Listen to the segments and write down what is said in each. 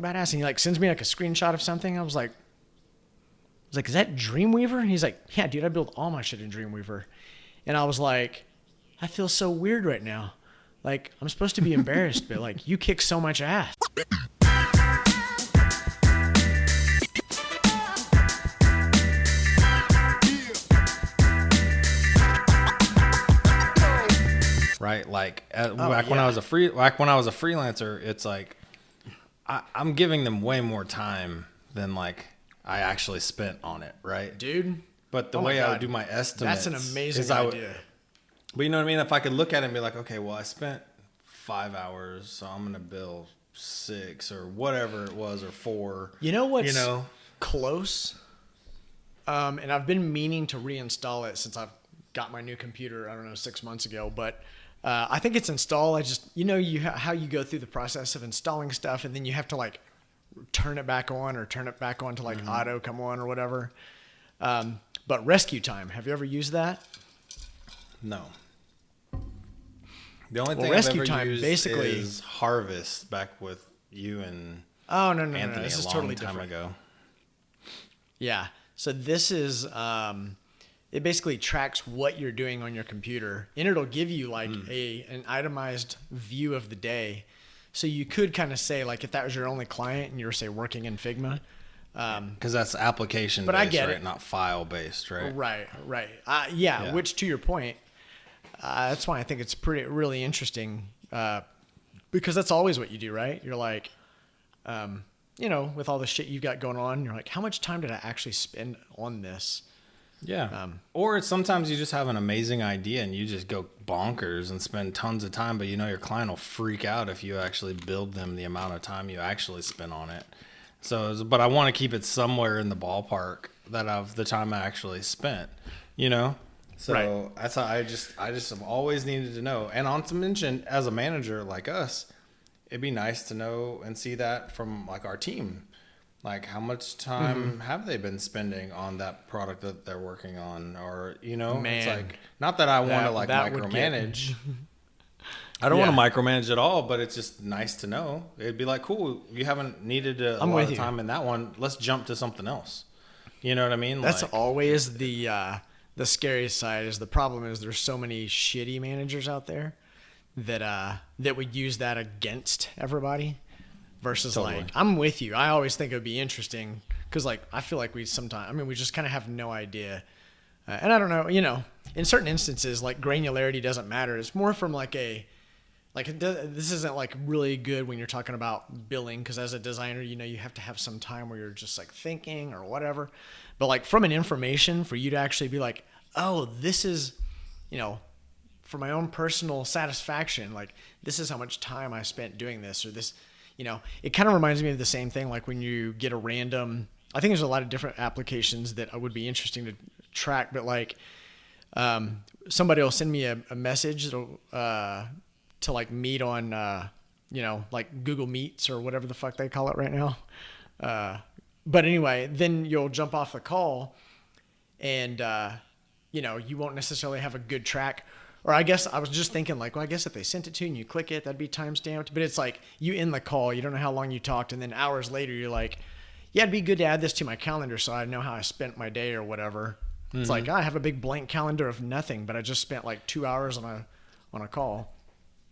badass. And he like sends me like a screenshot of something. I was like, is that Dreamweaver? And he's like, yeah, dude, I build all my shit in Dreamweaver. And I was like, I feel so weird right now. Like, I'm supposed to be embarrassed, but like, you kick so much ass. Right, like when I was a freelancer, it's like I'm giving them way more time than like I actually spent on it, right, dude? But the way I would do my estimates, that's an amazing idea. But you know what I mean? If I could look at it and be like, okay, well, I spent 5 hours, so I'm gonna bill 6 or whatever it was, or 4. You know what's close? And I've been meaning to reinstall it since I've got my new computer. I don't know, 6 months ago, but. I think it's install. I just, how you go through the process of installing stuff, and then you have to like turn it back on to like auto come on or whatever. But rescue time, have you ever used that? No. The only thing rescue I've ever time used basically is Harvest back with you and Anthony this is totally different. Ago. Yeah. So this is it basically tracks what you're doing on your computer, and it'll give you like an itemized view of the day. So you could kind of say, like, if that was your only client and you were, say, working in Figma. Because that's application based, I get right? it. Not file based, right? Right. Yeah, which to your point, that's why I think it's really interesting because that's always what you do, right? You're like, with all the shit you've got going on, you're like, how much time did I actually spend on this? Yeah. Or it's sometimes you just have an amazing idea and you just go bonkers and spend tons of time, but your client will freak out if you actually build them the amount of time you actually spend on it. So, but I want to keep it somewhere in the ballpark of the time I actually spent, So right. That's how I just have always needed to know. And on to mention, as a manager like us, it'd be nice to know and see that from like our team. Like, how much time have they been spending on that product that they're working on? Or, it's like, not that I want to like micromanage. I don't want to micromanage at all, but it's just nice to know. It'd be like, cool, you haven't needed a lot of time in that one. Let's jump to something else. You know what I mean? That's always the scariest side. Is the problem is there's so many shitty managers out there that would use that against everybody. Versus like, I'm with you. I always think it would be interesting because like, I feel like we just kind of have no idea. And I don't know, in certain instances, like granularity doesn't matter. It's more from like this isn't like really good when you're talking about billing. Cause as a designer, you have to have some time where you're just like thinking or whatever. But like from an information for you to actually be like, oh, this is, for my own personal satisfaction, like this is how much time I spent doing this or this. It kind of reminds me of the same thing, like when you get a random, I think there's a lot of different applications that would be interesting to track, but like somebody will send me a message to like meet on, like Google Meets or whatever the fuck they call it right now. But anyway, then you'll jump off the call and, you won't necessarily have a good track. Or I guess I was just thinking like, well, I guess if they sent it to you and you click it, that'd be timestamped. But it's like you end the call, you don't know how long you talked. And then hours later, you're like, yeah, it'd be good to add this to my calendar so I know how I spent my day or whatever. Mm-hmm. It's like, I have a big blank calendar of nothing, but I just spent like 2 hours on a call.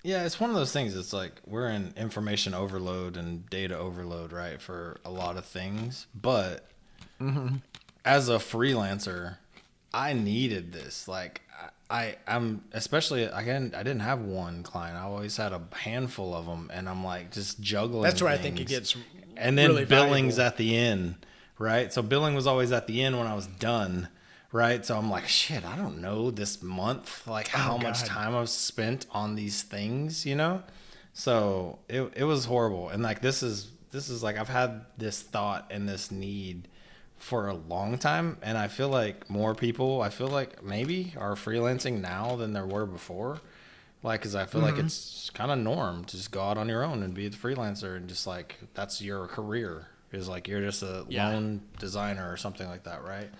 Yeah, it's one of those things. It's like we're in information overload and data overload, right, for a lot of things. But as a freelancer, I needed this. Like, I'm especially, I didn't have one client. I always had a handful of them, and I'm like just juggling. That's where things. I think it gets and then really billing's valuable. At the end, right? So billing was always at the end when I was done, right? So I'm like, shit, I don't know this month, like how much time I've spent on these things, So it was horrible, and like this is like I've had this thought and this need for a long time, and I feel like more people maybe are freelancing now than there were before, like because I feel like it's kind of norm to just go out on your own and be a freelancer and just like that's your career, is like you're just a lone designer or something like that, right?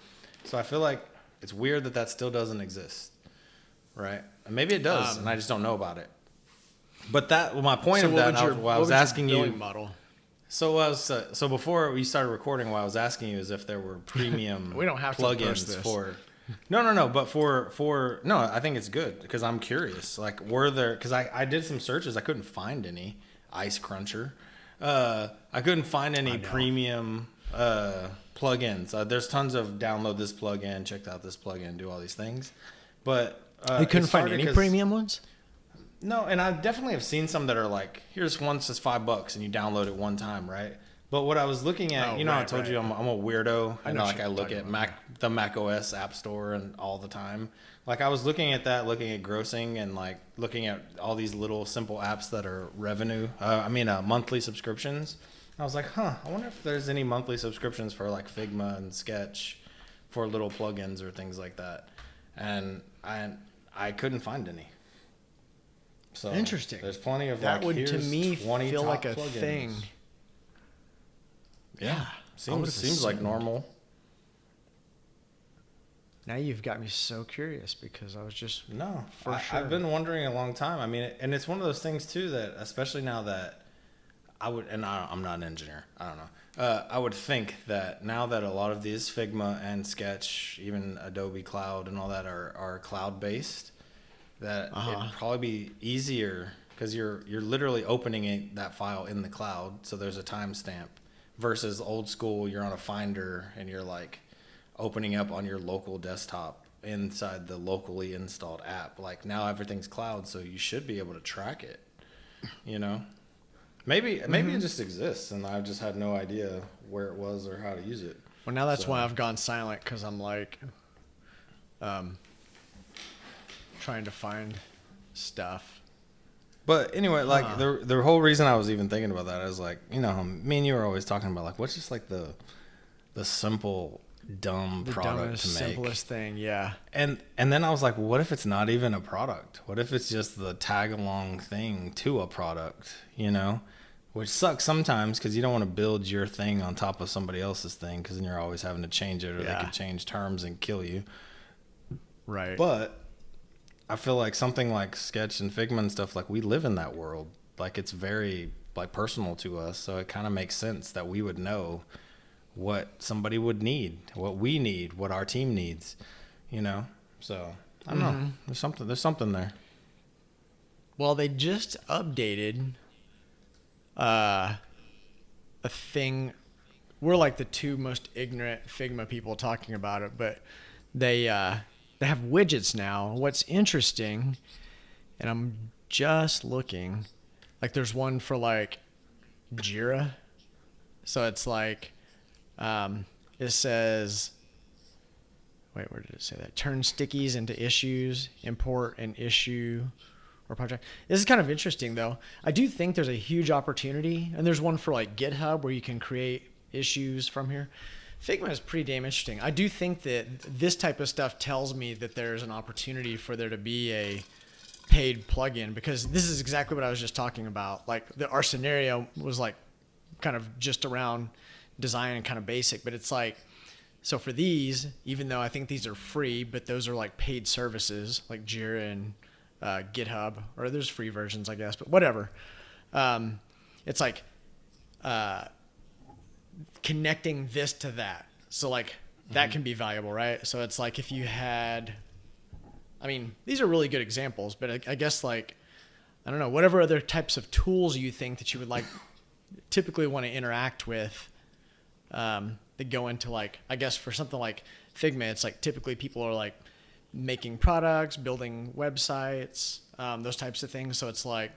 So I feel like it's weird that still doesn't exist, right? And maybe it does, and I just don't know about it. But my point of that, I was asking you. Model? So before we started recording, what I was asking you is if there were premium We don't have to plugins post this. for. No. But for no, I think it's good because I'm curious. Like, were there? Because I did some searches, I couldn't find any Ice Cruncher. I couldn't find any premium plugins. There's tons of download this plugin, check out this plugin, do all these things, but you couldn't find any premium ones. No, and I definitely have seen some that are like, here's one that's $5 and you download it one time, right? But what I was looking at, I told you I'm a weirdo, and like I look at the Mac OS App Store and all the time. Like I was looking at that, looking at grossing, and like looking at all these little simple apps that are revenue. Monthly subscriptions. I was like, I wonder if there's any monthly subscriptions for like Figma and Sketch for little plugins or things like that, and I couldn't find any. So interesting. There's plenty of that like, would to me 20 feel top like a plugins. thing. Yeah, seems like normal. Now you've got me so curious because I was just sure. I've been wondering a long time. I mean, and it's one of those things too that, especially now that I'm not an engineer. I don't know. I would think that now that a lot of these Figma and Sketch, even Adobe Cloud and all that are cloud based, that it'd probably be easier because you're literally opening that file in the cloud, so there's a timestamp. Versus old school, you're on a Finder and you're like opening up on your local desktop inside the locally installed app. Like now everything's cloud, so you should be able to track it. Maybe it just exists and I've just had no idea where it was or how to use it. Well, now that's why I've gone silent, because I'm like trying to find stuff. But anyway, like the whole reason I was even thinking about that is like, me and you were always talking about like, what's just like the simple, dumb product dumbest, to make. simplest thing, yeah. And then I was like, what if it's not even a product? What if it's just the tag along thing to a product, Which sucks sometimes because you don't want to build your thing on top of somebody else's thing, because then you're always having to change it, or they could change terms and kill you. Right. But I feel like something like Sketch and Figma and stuff, like we live in that world. Like it's very like personal to us. So it kind of makes sense that we would know what somebody would need, what we need, what our team needs, So I don't know. There's something there. Well, they just updated a thing. We're like the two most ignorant Figma people talking about it, but they have widgets now. What's interesting, and I'm just looking, like there's one for like Jira. So it's like, it says, wait, where did it say that? Turn stickies into issues, import an issue or project. This is kind of interesting though. I do think there's a huge opportunity, and there's one for like GitHub where you can create issues from here. Figma is pretty damn interesting. I do think that this type of stuff tells me that there's an opportunity for there to be a paid plugin, because this is exactly what I was just talking about. Like our scenario was like kind of just around design and kind of basic, but it's like, so for these, even though I think these are free, but those are like paid services like Jira and GitHub, or there's free versions, I guess, but whatever. It's like connecting this to that. So like that can be valuable, right? So it's like if you had, I mean, these are really good examples, but I guess like, I don't know, whatever other types of tools you think that you would like typically want to interact with, that go into like, I guess for something like Figma, it's like typically people are like making products, building websites, those types of things. So it's like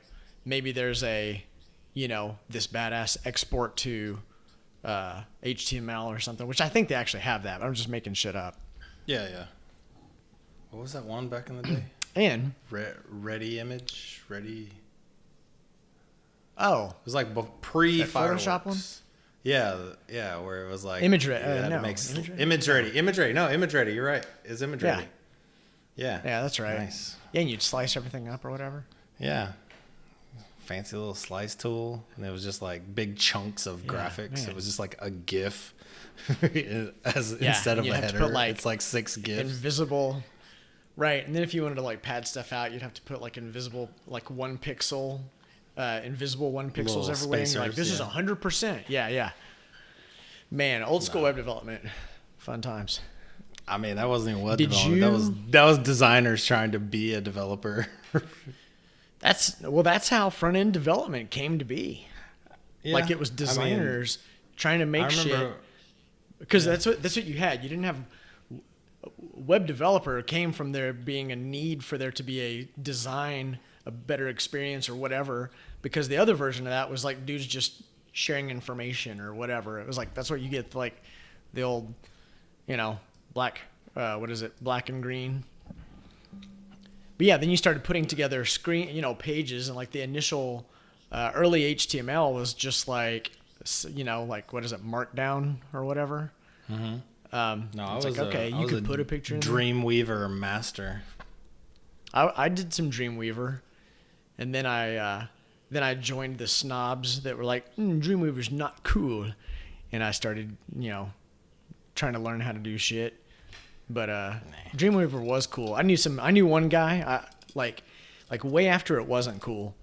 maybe there's a, this badass export to HTML or something, which I think they actually have that. I'm just making shit up. Yeah. What was that one back in the day? And Ready Image. Oh, it was like pre Photoshop one. Yeah, where it was like Image Ready. Image Ready. You're right. It's Image Ready. Yeah, that's right. Nice. Yeah, and you'd slice everything up or whatever. Yeah. Fancy little slice tool, and it was just like big chunks of graphics. Man. It was just like a GIF instead of a header. It's like 6 GIFs. Invisible. Right, and then if you wanted to like pad stuff out, you'd have to put like invisible, like 1 pixel invisible 1 pixels Little everywhere. And you're like, this is 100%. Yeah. Man, old school web development. Fun times. I mean, that wasn't even web development. That was designers trying to be a developer. That's how front end development came to be. Yeah, like it was designers trying to make shit. Because that's what you had. You didn't have web developer came from there being a need for there to be a design, a better experience or whatever. Because the other version of that was like dudes just sharing information or whatever. It was like that's what you get like the old, black and green. But yeah, then you started putting together pages, and like the initial early HTML was just like, like what is it, Markdown or whatever. Mm-hmm. No, I was like, okay, you could put a picture in Dreamweaver master. I did some Dreamweaver, and then I joined the snobs that were like, Dreamweaver's not cool, and I started trying to learn how to do shit. But Dreamweaver was cool. I knew one guy, like way after it wasn't cool.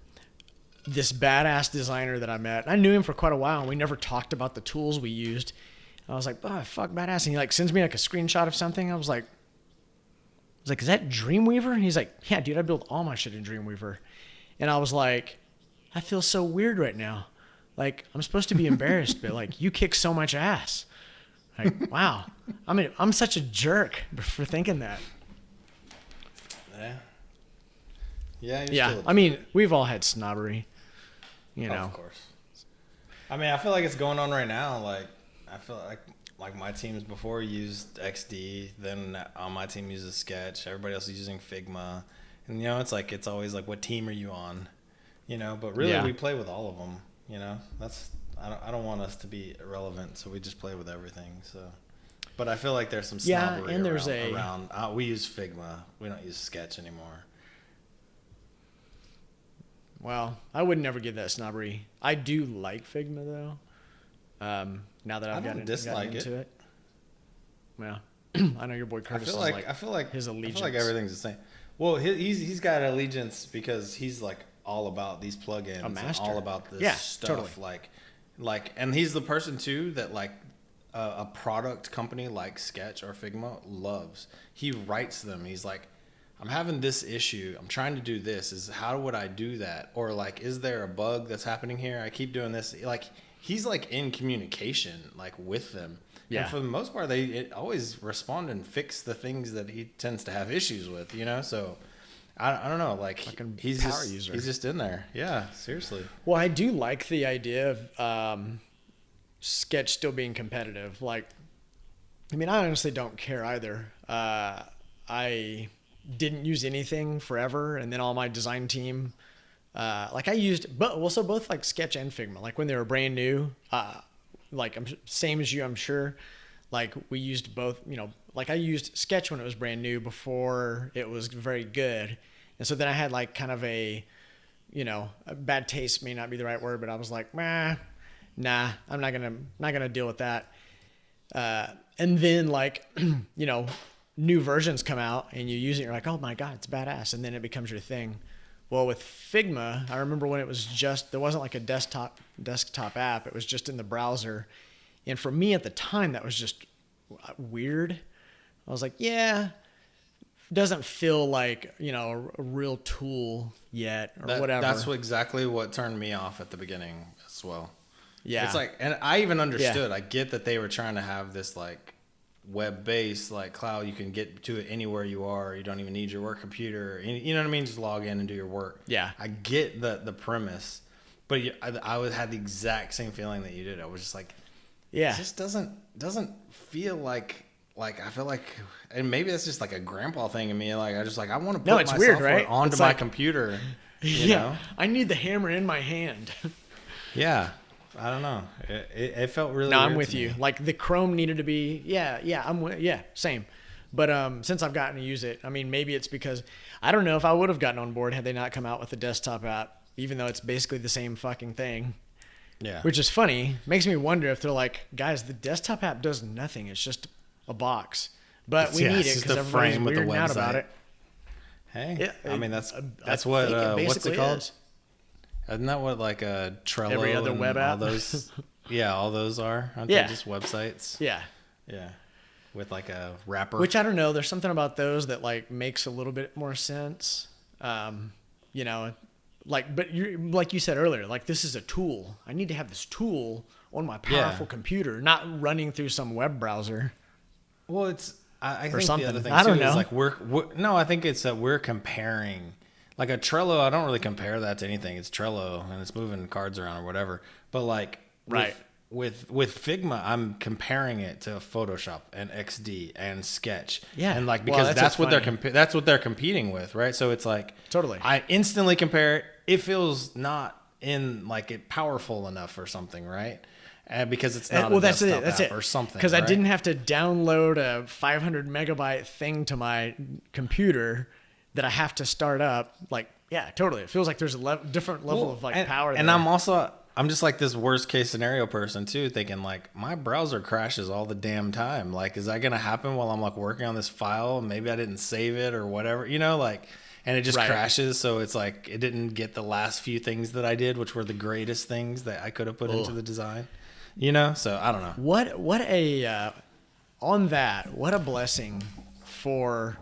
This badass designer that I met. I knew him for quite a while, and we never talked about the tools we used. I was like, oh, fuck, badass. And he like sends me like a screenshot of something. I was like, is that Dreamweaver? And he's like, yeah, dude, I build all my shit in Dreamweaver. And I was like, I feel so weird right now. Like, I'm supposed to be embarrassed, but like, you kick so much ass. Like, wow. I mean, I'm such a jerk for thinking that. Yeah. Yeah. I mean, we've all had snobbery, Of course. I mean, I feel like it's going on right now. Like, I feel like my teams before used XD, then my team uses Sketch. Everybody else is using Figma, and it's always like, what team are you on? But really, we play with all of them. That's. I don't want us to be irrelevant, so we just play with everything. So, but I feel like there's some snobbery and there's around. We use Figma. We don't use Sketch anymore. Well, I would never give that snobbery. I do like Figma though. Now that I've gotten into it. Well, I know your boy Curtis I feel like his allegiance. I feel like everything's the same. Well, he's got an allegiance because he's like all about these plugins, a master, and all about this stuff. Totally. Like, and he's the person too that like a product company like Sketch or Figma loves. He writes them. He's like, I'm having this issue. I'm trying to do this. How would I do that? Or like, is there a bug that's happening here? I keep doing this. Like, he's like in communication like with them. Yeah. And for the most part, they always respond and fix the things that he tends to have issues with. So. I don't know, like he's just in there. Yeah, seriously. Well, I do like the idea of Sketch still being competitive. Like, I mean, I honestly don't care either. I didn't use anything forever, and then all my design team, like I used, both like Sketch and Figma. Like when they were brand new, like I'm same as you, I'm sure. Like we used both, like I used Sketch when it was brand new before it was very good. And so then I had like kind of a bad taste may not be the right word, but I was like, nah, I'm not gonna deal with that. And then like, new versions come out and you use it, you're like, oh my God, it's badass. And then it becomes your thing. Well, with Figma, I remember when it was there wasn't like a desktop app. It was just in the browser. And for me at the time, that was just weird. I was like, yeah, doesn't feel like, a real tool yet or whatever. That's exactly what turned me off at the beginning as well. Yeah. It's like, and I even understood. Yeah. I get that they were trying to have this like web-based like cloud. You can get to it anywhere you are. You don't even need your work computer. You know what I mean? Just log in and do your work. Yeah. I get the premise, but I had the exact same feeling that you did. I was just like, yeah, it just doesn't feel like I feel like, and maybe that's just like a grandpa thing in me. Like I want to put my software onto my computer. You know? I need the hammer in my hand. Yeah, I don't know. It felt really. No, weird I'm with to you. me. Like the Chrome needed to be. Yeah, same. But since I've gotten to use it, I mean, maybe it's because I don't know if I would have gotten on board had they not come out with the desktop app, even though it's basically the same fucking thing. Yeah. Which is funny. Makes me wonder if they're like, guys, the desktop app does nothing. It's just a box. But we need it because everybody's weirding out about it. Hey, I mean, that's what, what's it called? Isn't that what like a Trello Every other and web all app? those? Yeah, all those are. Aren't Yeah. they just websites? Yeah. Yeah. With like a wrapper. Which I don't know. There's something about those that like makes a little bit more sense. You know, but like you said earlier, like this is a tool. I need to have this tool on my powerful computer, not running through some web browser. Well, I think something. the other thing I don't too know. is like I think it's that we're comparing. Like a Trello, I don't really compare that to anything. It's Trello and it's moving cards around or whatever. But like with Figma, I'm comparing it to Photoshop and XD and Sketch. Yeah. And like because that's what they're competing with, right? So it's like Totally. I instantly compare it. It feels not in like it powerful enough or something, right? Because it's not that's it or something. Because I right? didn't have to download a 500 megabyte thing to my computer that I have to start up. Like, yeah, totally. It feels like there's a different level of like power there. And I'm just like this worst case scenario person too, thinking like my browser crashes all the damn time. Like, is that going to happen while I'm like working on this file? Maybe I didn't save it or whatever, you know, like, and it just crashes. So it's like, it didn't get the last few things that I did, which were the greatest things that I could have put into the design, you know? So I don't know. What a blessing for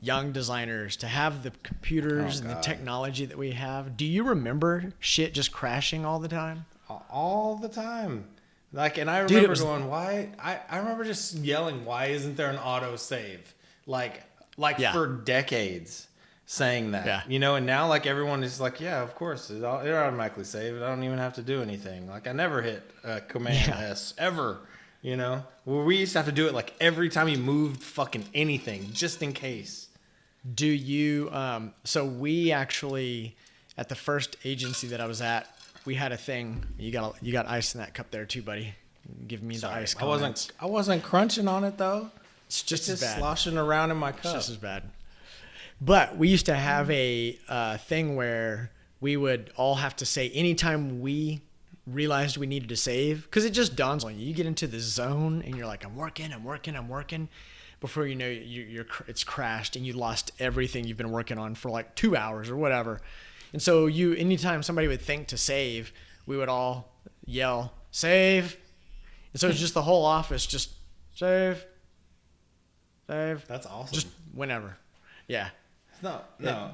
young designers to have the computers and the technology that we have. Do you remember shit just crashing all the time? All the time. Like, and I remember going, why? I remember just yelling, why isn't there an auto save? Like for decades saying that, you know, and now like everyone is like, yeah, of course it automatically saved. I don't even have to do anything. Like I never hit Command S ever, you know, well, we used to have to do it like every time you moved fucking anything, just in case. Do you, so we actually, at the first agency that I was at, we had a thing. You got ice in that cup there too, buddy. Give me the ice comments. I wasn't crunching on it though. It's just as bad. Sloshing around in my cup. It's just as bad. But we used to have a thing where we would all have to say anytime we realized we needed to save, because it just dawns on you. You get into the zone and you're like, I'm working. Before you know, it's crashed and you lost everything you've been working on for like 2 hours or whatever. And so anytime somebody would think to save, we would all yell, save. And so it's just the whole office, just save. That's awesome. Just whenever. Yeah. No.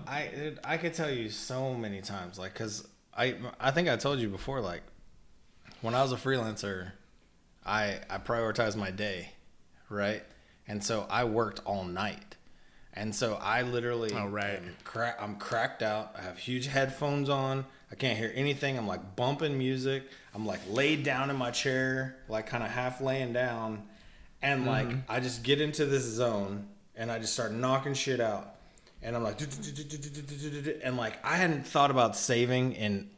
I could tell you so many times, like, cause I think I told you before, like when I was a freelancer, I prioritized my day, right? And so I worked all night. And so I literally, I'm cracked out. I have huge headphones on. I can't hear anything. I'm like bumping music. I'm like laid down in my chair, like kind of half laying down. And like, I just get into this zone and I just start knocking shit out. And I'm like, and like, I hadn't thought about saving in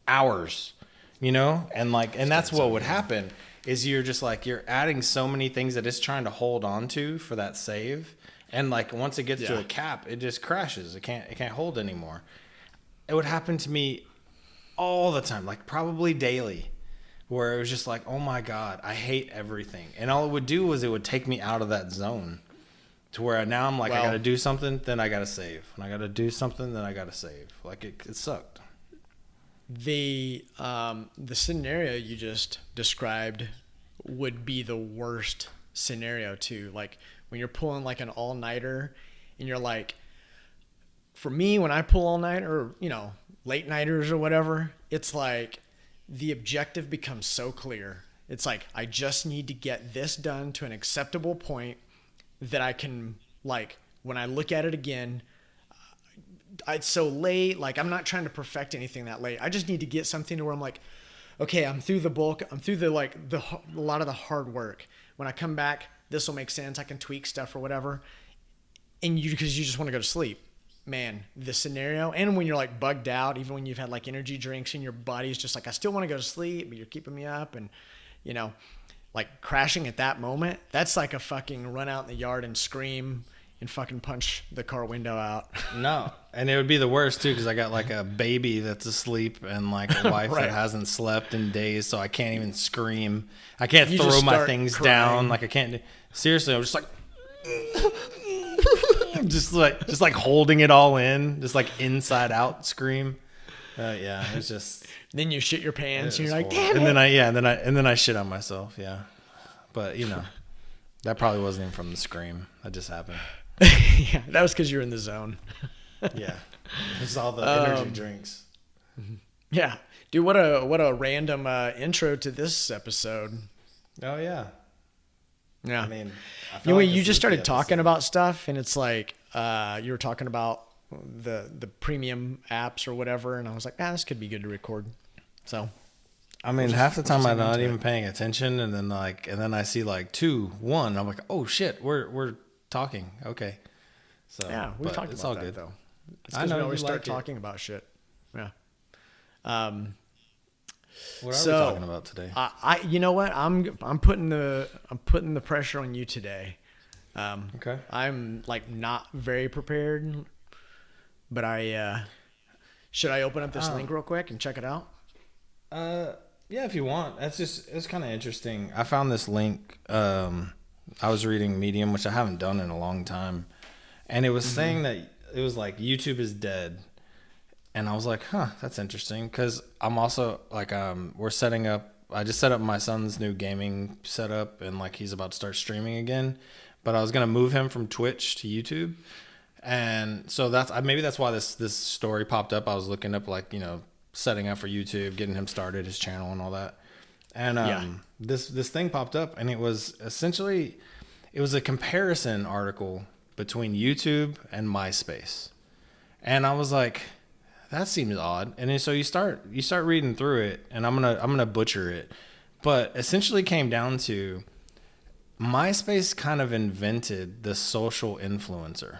hours, you know? And like, and that's what would happen. Is you're just like, you're adding so many things that it's trying to hold on to for that save. And like, once it gets to a cap, it just crashes. It can't hold anymore. It would happen to me all the time, like probably daily, where it was just like, oh my God, I hate everything. And all it would do was it would take me out of that zone to where now I'm like, I got to do something, then I got to save. And I got to do something, then I got to save. Like it sucked. The scenario you just described would be the worst scenario too. Like when you're pulling like an all-nighter and you're like, for me, when I pull all-nighter or, you know, late nighters or whatever, it's like the objective becomes so clear. It's like, I just need to get this done to an acceptable point that I can, like, when I look at it again, it's so late. Like, I'm not trying to perfect anything that late. I just need to get something to where I'm like, okay, I'm through the bulk. I'm through a lot of the hard work. When I come back, this will make sense. I can tweak stuff or whatever. And because you just want to go to sleep, man, the scenario. And when you're like bugged out, even when you've had like energy drinks and your body's just like, I still want to go to sleep, but you're keeping me up. And, you know, like crashing at that moment, that's like a fucking run out in the yard and scream and fucking punch the car window out. No. And it would be the worst too, because I got like a baby that's asleep and like a wife that hasn't slept in days, so I can't even scream. I can't throw my things down. Like I can't. Seriously, I'm just like, just like holding it all in, just like inside out scream. Yeah, it's just. Then you shit your pants. And you're like, horrible. damn it. And then I shit on myself. Yeah, but that probably wasn't even from the scream. That just happened. Yeah, that was because you're in the zone. Yeah, it's all the energy drinks. Yeah, dude, what a random intro to this episode. Oh yeah. Yeah. I mean, you just started talking about stuff, and it's like you were talking about the premium apps or whatever, and I was like, this could be good to record. So, I mean, half the time I'm not even paying attention, and then I see 2, 1. I'm like, oh shit, we're talking. Okay. So yeah, we talked it's about all that good though. It's because we always start talking about shit. Yeah. What are we talking about today? You know what? I'm putting the pressure on you today. Okay. I'm not very prepared, but should I open up this link real quick and check it out? Yeah, if you want. It's kind of interesting. I found this link. I was reading Medium, which I haven't done in a long time, and it was saying that it was like YouTube is dead. And I was like, that's interesting. Because I'm also we're setting up. I just set up my son's new gaming setup, and he's about to start streaming again. But I was gonna move him from Twitch to YouTube, and so maybe that's why this story popped up. I was looking up setting up for YouTube, getting him started, his channel, and all that. And this thing popped up, and it was essentially a comparison article between YouTube and MySpace, and I was like, that seems odd. And then so you start reading through it, and I'm gonna butcher it, but essentially came down to MySpace kind of invented the social influencer,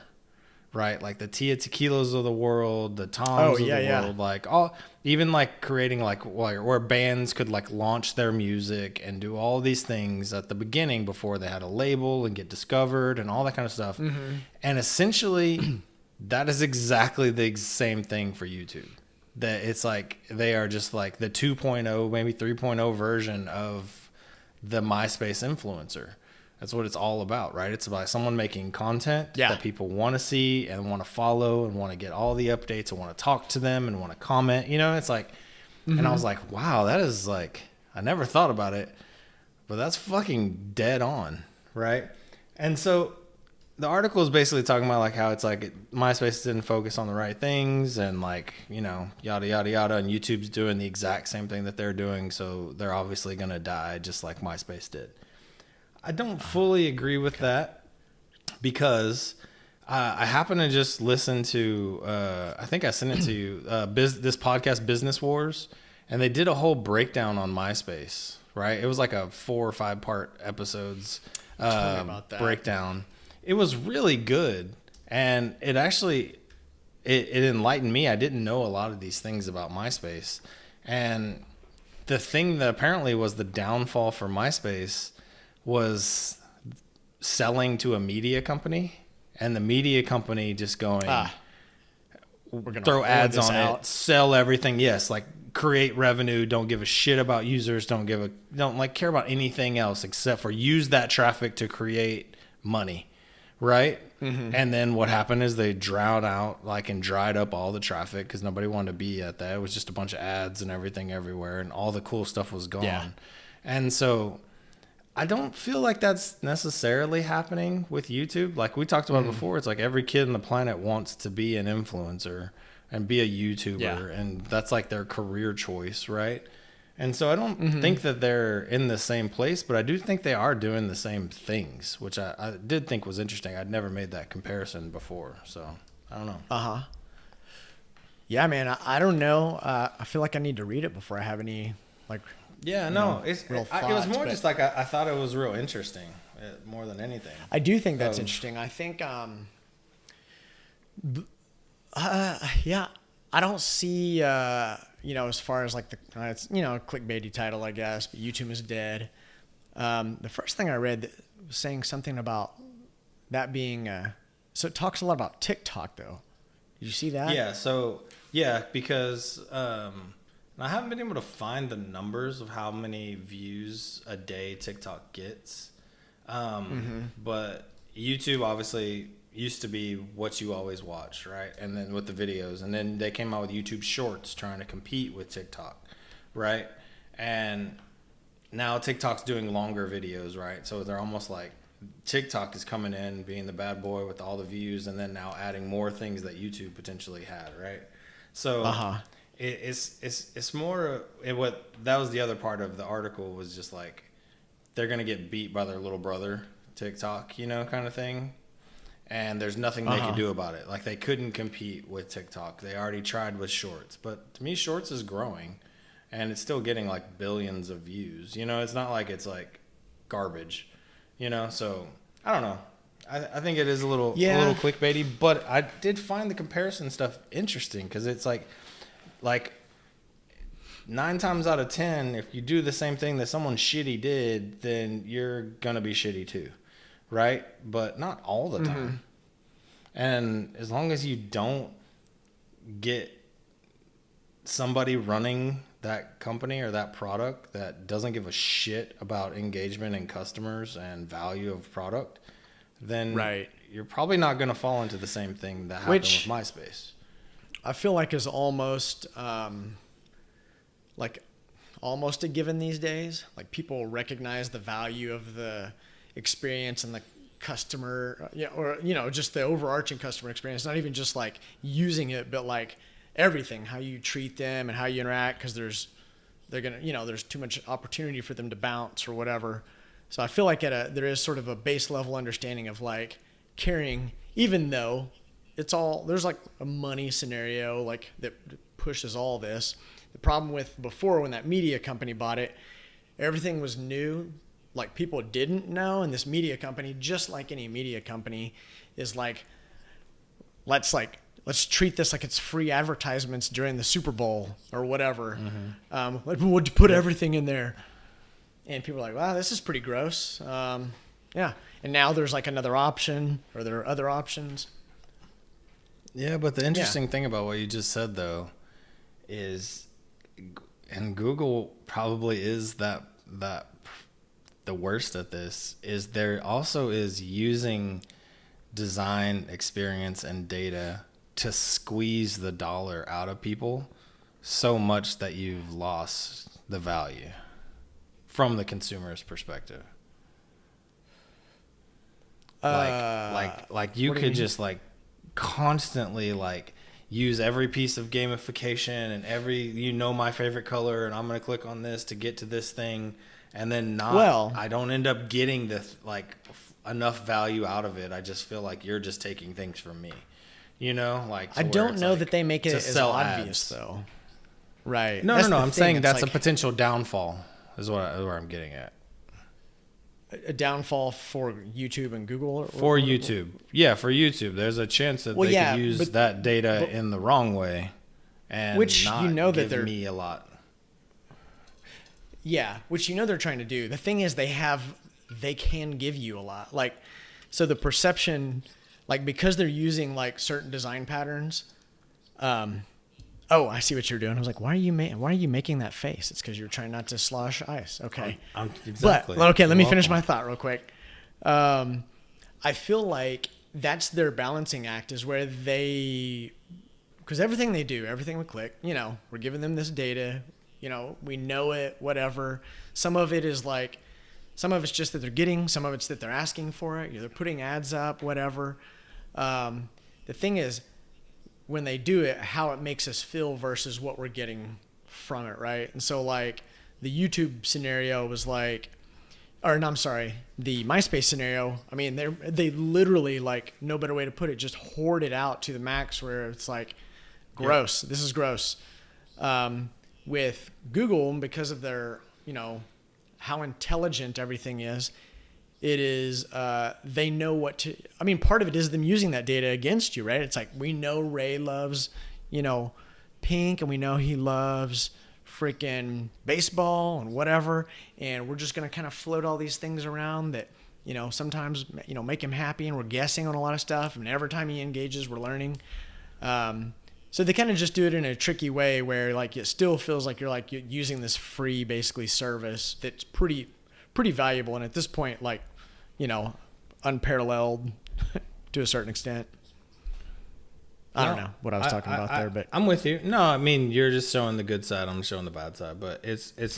right? Like the Tia Tequilas of the world, the Toms of the world, even creating where bands could launch their music and do all these things at the beginning before they had a label and get discovered and all that kind of stuff. Mm-hmm. And essentially that is exactly the same thing for YouTube. That it's they are just the 2.0, maybe 3.0 version of the MySpace influencer. That's what it's all about, right? It's about someone making content that people want to see and want to follow and want to get all the updates and want to talk to them and want to comment. It's and I was like, wow, that is I never thought about it, but that's fucking dead on, right? And so the article is basically talking about how it's MySpace didn't focus on the right things and yada yada yada, and YouTube's doing the exact same thing that they're doing, so they're obviously gonna die just like MySpace did. I don't fully agree with that because I happen to just listen to I think I sent it to you this podcast Business Wars, and they did a whole breakdown on MySpace, right? It was a 4 or 5 part episodes breakdown. It was really good, and it actually it enlightened me. I didn't know a lot of these things about MySpace, and the thing that apparently was the downfall for MySpace was selling to a media company, and the media company just going, we're gonna throw ads on it, sell everything. Yes, create revenue, don't give a shit about users, don't care about anything else except for use that traffic to create money. Right. Mm-hmm. And then what happened is they drowned out and dried up all the traffic because nobody wanted to be at that. It was just a bunch of ads and everything everywhere, and all the cool stuff was gone. Yeah. And so I don't feel like that's necessarily happening with YouTube. Like we talked about before, it's every kid on the planet wants to be an influencer and be a YouTuber, and that's their career choice, right? And so I don't think that they're in the same place, but I do think they are doing the same things, which I did think was interesting. I'd never made that comparison before, so I don't know. Yeah, man, I don't know. I feel like I need to read it before I have any it was more just I thought it was real interesting more than anything. I do think that's interesting. I think I don't see as far as it's clickbaity title, I guess, but YouTube is dead. The first thing I read that was saying something about that being so it talks a lot about TikTok though. Did you see that? Yeah, so because I haven't been able to find the numbers of how many views a day TikTok gets. But YouTube obviously, used to be what you always watch, right? And then with the videos, and then they came out with YouTube Shorts trying to compete with TikTok, right? And now TikTok's doing longer videos, right? So they're almost like TikTok is coming in, being the bad boy with all the views, and then now adding more things that YouTube potentially had, right? So it's more what that was the other part of the article was just like they're gonna get beat by their little brother TikTok, you know, kind of thing. And there's nothing they can do about it. Like, they couldn't compete with TikTok. They already tried with Shorts. But to me, Shorts is growing. And it's still getting, like, billions of views. You know, it's not like it's, like, garbage. You know, so, I don't know. I think it is a little clickbaity. But I did find the comparison stuff interesting. Because it's like 9 times out of 10, if you do the same thing that someone shitty did, then you're going to be shitty too. Right? But not all the time. And as long as you don't get somebody running that company or that product that doesn't give a shit about engagement and customers and value of product, then you're probably not going to fall into the same thing that happened with MySpace. I feel like is almost almost a given these days. Like, people recognize the value of the experience and the customer, or just the overarching customer experience, not even just like using it, but like everything, how you treat them and how you interact, because there's too much opportunity for them to bounce or whatever. So I feel like there is sort of a base level understanding of like caring, even though there's like a money scenario like that pushes all this. The problem with before, when that media company bought it, everything was new. Like, people didn't know, and this media company, just like any media company, is like, let's treat this like it's free advertisements during the Super Bowl or whatever. We'll put everything in there, and people are like, wow, this is pretty gross. And now there's like another option, or there are other options. Yeah, but the interesting thing about what you just said, though, is, and Google probably is that the worst at this, is there also is using design experience and data to squeeze the dollar out of people so much that you've lost the value from the consumer's perspective. Like you could just like constantly like use every piece of gamification and my favorite color, and I'm going to click on this to get to this thing. And then I don't end up getting enough value out of it. I just feel like you're just taking things from me, I don't know that they make it as obvious though. Right. No. I'm saying that's a potential downfall is where I'm getting at. A downfall for YouTube and Google? For YouTube. Yeah, for YouTube. There's a chance that they could use that data in the wrong way and not give me a lot. Yeah, which they're trying to do. The thing is, they can give you a lot. Like, so the perception, like, because they're using like certain design patterns. I see what you're doing. I was like, why are you making that face? It's because you're trying not to slosh ice. Okay. Exactly. But okay, let me finish my thought real quick. I feel like that's their balancing act, is where because everything they do, everything we click, we're giving them this data. We know it, whatever. Some of it's just that they're getting, some of it's that they're asking for it. They're putting ads up, whatever. The thing is, when they do it, how it makes us feel versus what we're getting from it, right? And so, like, the YouTube scenario was like, the MySpace scenario, I mean, they literally, like, no better way to put it, just hoard it out to the max, where it's like, gross. Yeah. This is gross. With Google, because of their, how intelligent everything is, it is, they know what to, part of it is them using that data against you, right? It's like, we know Ray loves, pink, and we know he loves freaking baseball and whatever. And we're just going to kind of float all these things around that, sometimes, make him happy, and we're guessing on a lot of stuff. And every time he engages, we're learning. So they kind of just do it in a tricky way where, like, it still feels like you're using this free, basically, service that's pretty valuable. And at this point, like, unparalleled to a certain extent. I don't know what I was talking about there, but I'm with you. No, I mean, you're just showing the good side. I'm showing the bad side, but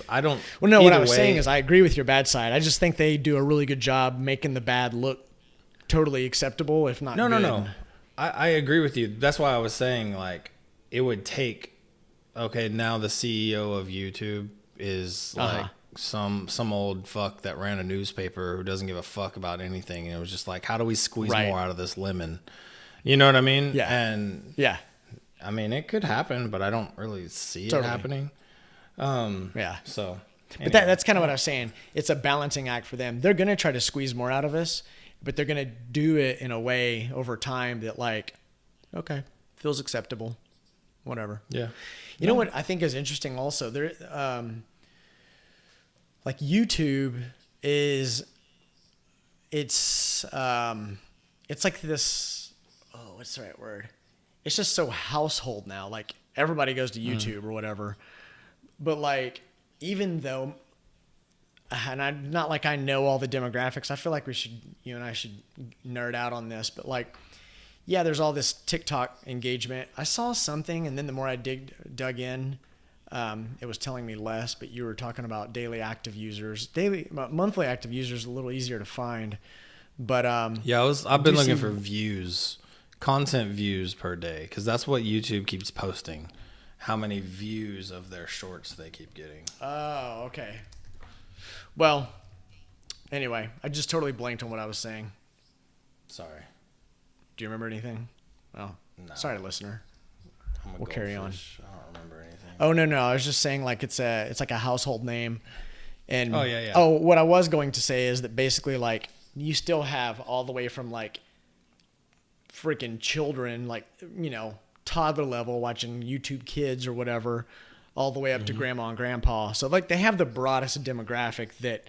I don't. Well, no, what I was saying is I agree with your bad side. I just think they do a really good job making the bad look totally acceptable, if not good. No. I agree with you. That's why I was saying, like, it would take, okay, now the CEO of YouTube is like some old fuck that ran a newspaper who doesn't give a fuck about anything. And it was just like, how do we squeeze more out of this lemon? You know what I mean? Yeah. And yeah, I mean, it could happen, but I don't really see it happening. Yeah. So, but that's kind of what I was saying. It's a balancing act for them. They're going to try to squeeze more out of us, but they're going to do it in a way over time that, like, okay, feels acceptable, whatever. Yeah. You know what I think is interesting also? There, like YouTube is, it's like this, what's the right word? It's just so household now. Like, everybody goes to YouTube or whatever. But, like, even though, and I'm not like I know all the demographics, I feel like you and I should nerd out on this. But, like, yeah, there's all this TikTok engagement. I saw something, and then the more I dug in, it was telling me less. But you were talking about daily active users. Monthly active users a little easier to find. But yeah, I've been looking for views. Content views per day, because that's what YouTube keeps posting, how many views of their shorts they keep getting. Oh, okay. Well, anyway, I just totally blanked on what I was saying. Sorry. Do you remember anything? Oh, no. Sorry, listener. We'll carry on. I don't remember anything. Oh, no. I was just saying, like, it's like a household name. And yeah. Oh, what I was going to say is that basically, like, you still have all the way from, like, freaking children, like, you know, toddler level watching YouTube Kids or whatever, all the way up to grandma and grandpa. So, like, they have the broadest demographic that,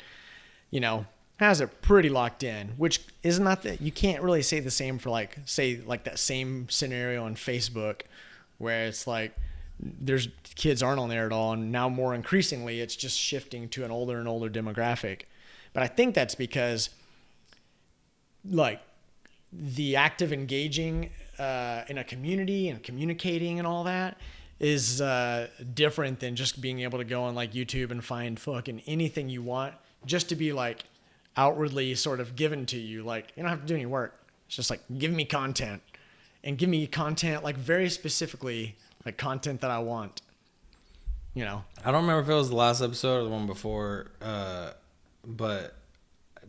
you know, has it pretty locked in, which is not that you can't really say the same for, like, say, like that same scenario on Facebook where it's like there's kids aren't on there at all. And now more increasingly, it's just shifting to an older and older demographic. But I think that's because, like, the active engaging in a community and communicating and all that is different than just being able to go on, like, YouTube and find fucking anything you want just to be, like, outwardly sort of given to you. Like, you don't have to do any work. It's just like, give me content, and give me content, like, very specifically, like, content that I want, you know? I don't remember if it was the last episode or the one before, but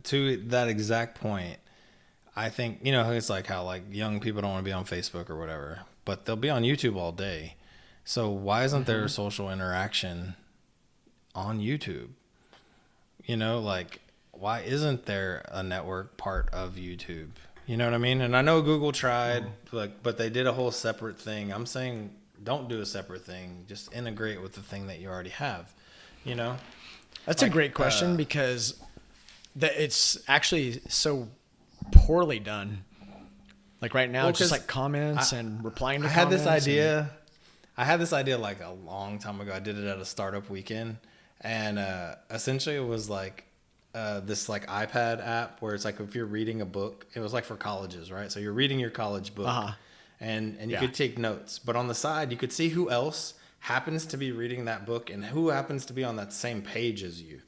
to that exact point, I think, you know, it's like how, like, young people don't want to be on Facebook or whatever, but they'll be on YouTube all day. So why isn't there social interaction on YouTube? You know, like, why isn't there a network part of YouTube? You know what I mean? And I know Google tried, but they did a whole separate thing. I'm saying don't do a separate thing. Just integrate with the thing that you already have, you know? That's like, a great question because it's actually so poorly done. Like, right now, it's just like comments and replying to comments. I had this idea like a long time ago. I did it at a startup weekend, and essentially it was like this like iPad app where it's like if you're reading a book, it was like for colleges, right? So you're reading your college book, and you could take notes, but on the side you could see who else happens to be reading that book and who happens to be on that same page as you,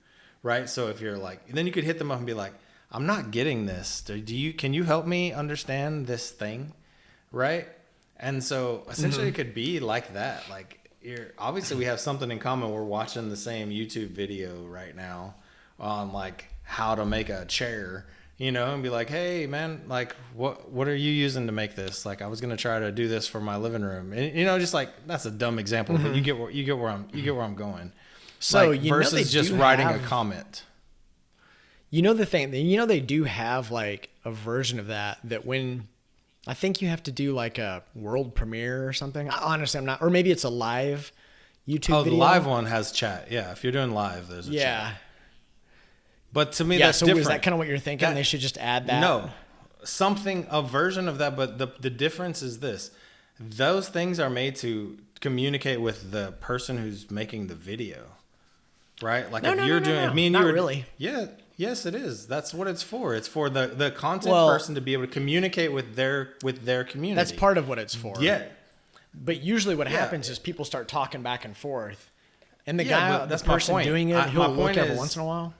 right? So if you're like, then you could hit them up and be like, I'm not getting this. Can you help me understand this thing? Right? And so essentially it could be like that. Like, obviously we have something in common. We're watching the same YouTube video right now on, like, how to make a chair, you know, and be like, hey man, like, what are you using to make this? Like, I was going to try to do this for my living room. And, you know, just like, that's a dumb example, but you get where I'm going. So, like, versus just writing a comment. You know, the thing, you know, they do have, like, a version of that when I think you have to do, like, a world premiere or something. Honestly, I'm not, or maybe it's a live YouTube video. The live one has chat. Yeah. If you're doing live, there's a chat. But to me, that's so different. Is that kind of what you're thinking? They should just add that? No, a version of that. But the difference is this. Those things are made to communicate with the person who's making the video. Right? Like, if you're doing, me and you really. Yeah, Yes, it is. That's what it's for. It's for the content person to be able to communicate with their community. That's part of what it's for. Yeah. But usually what happens is people start talking back and forth. And the guy, that's the person doing it, he'll look every once in a while.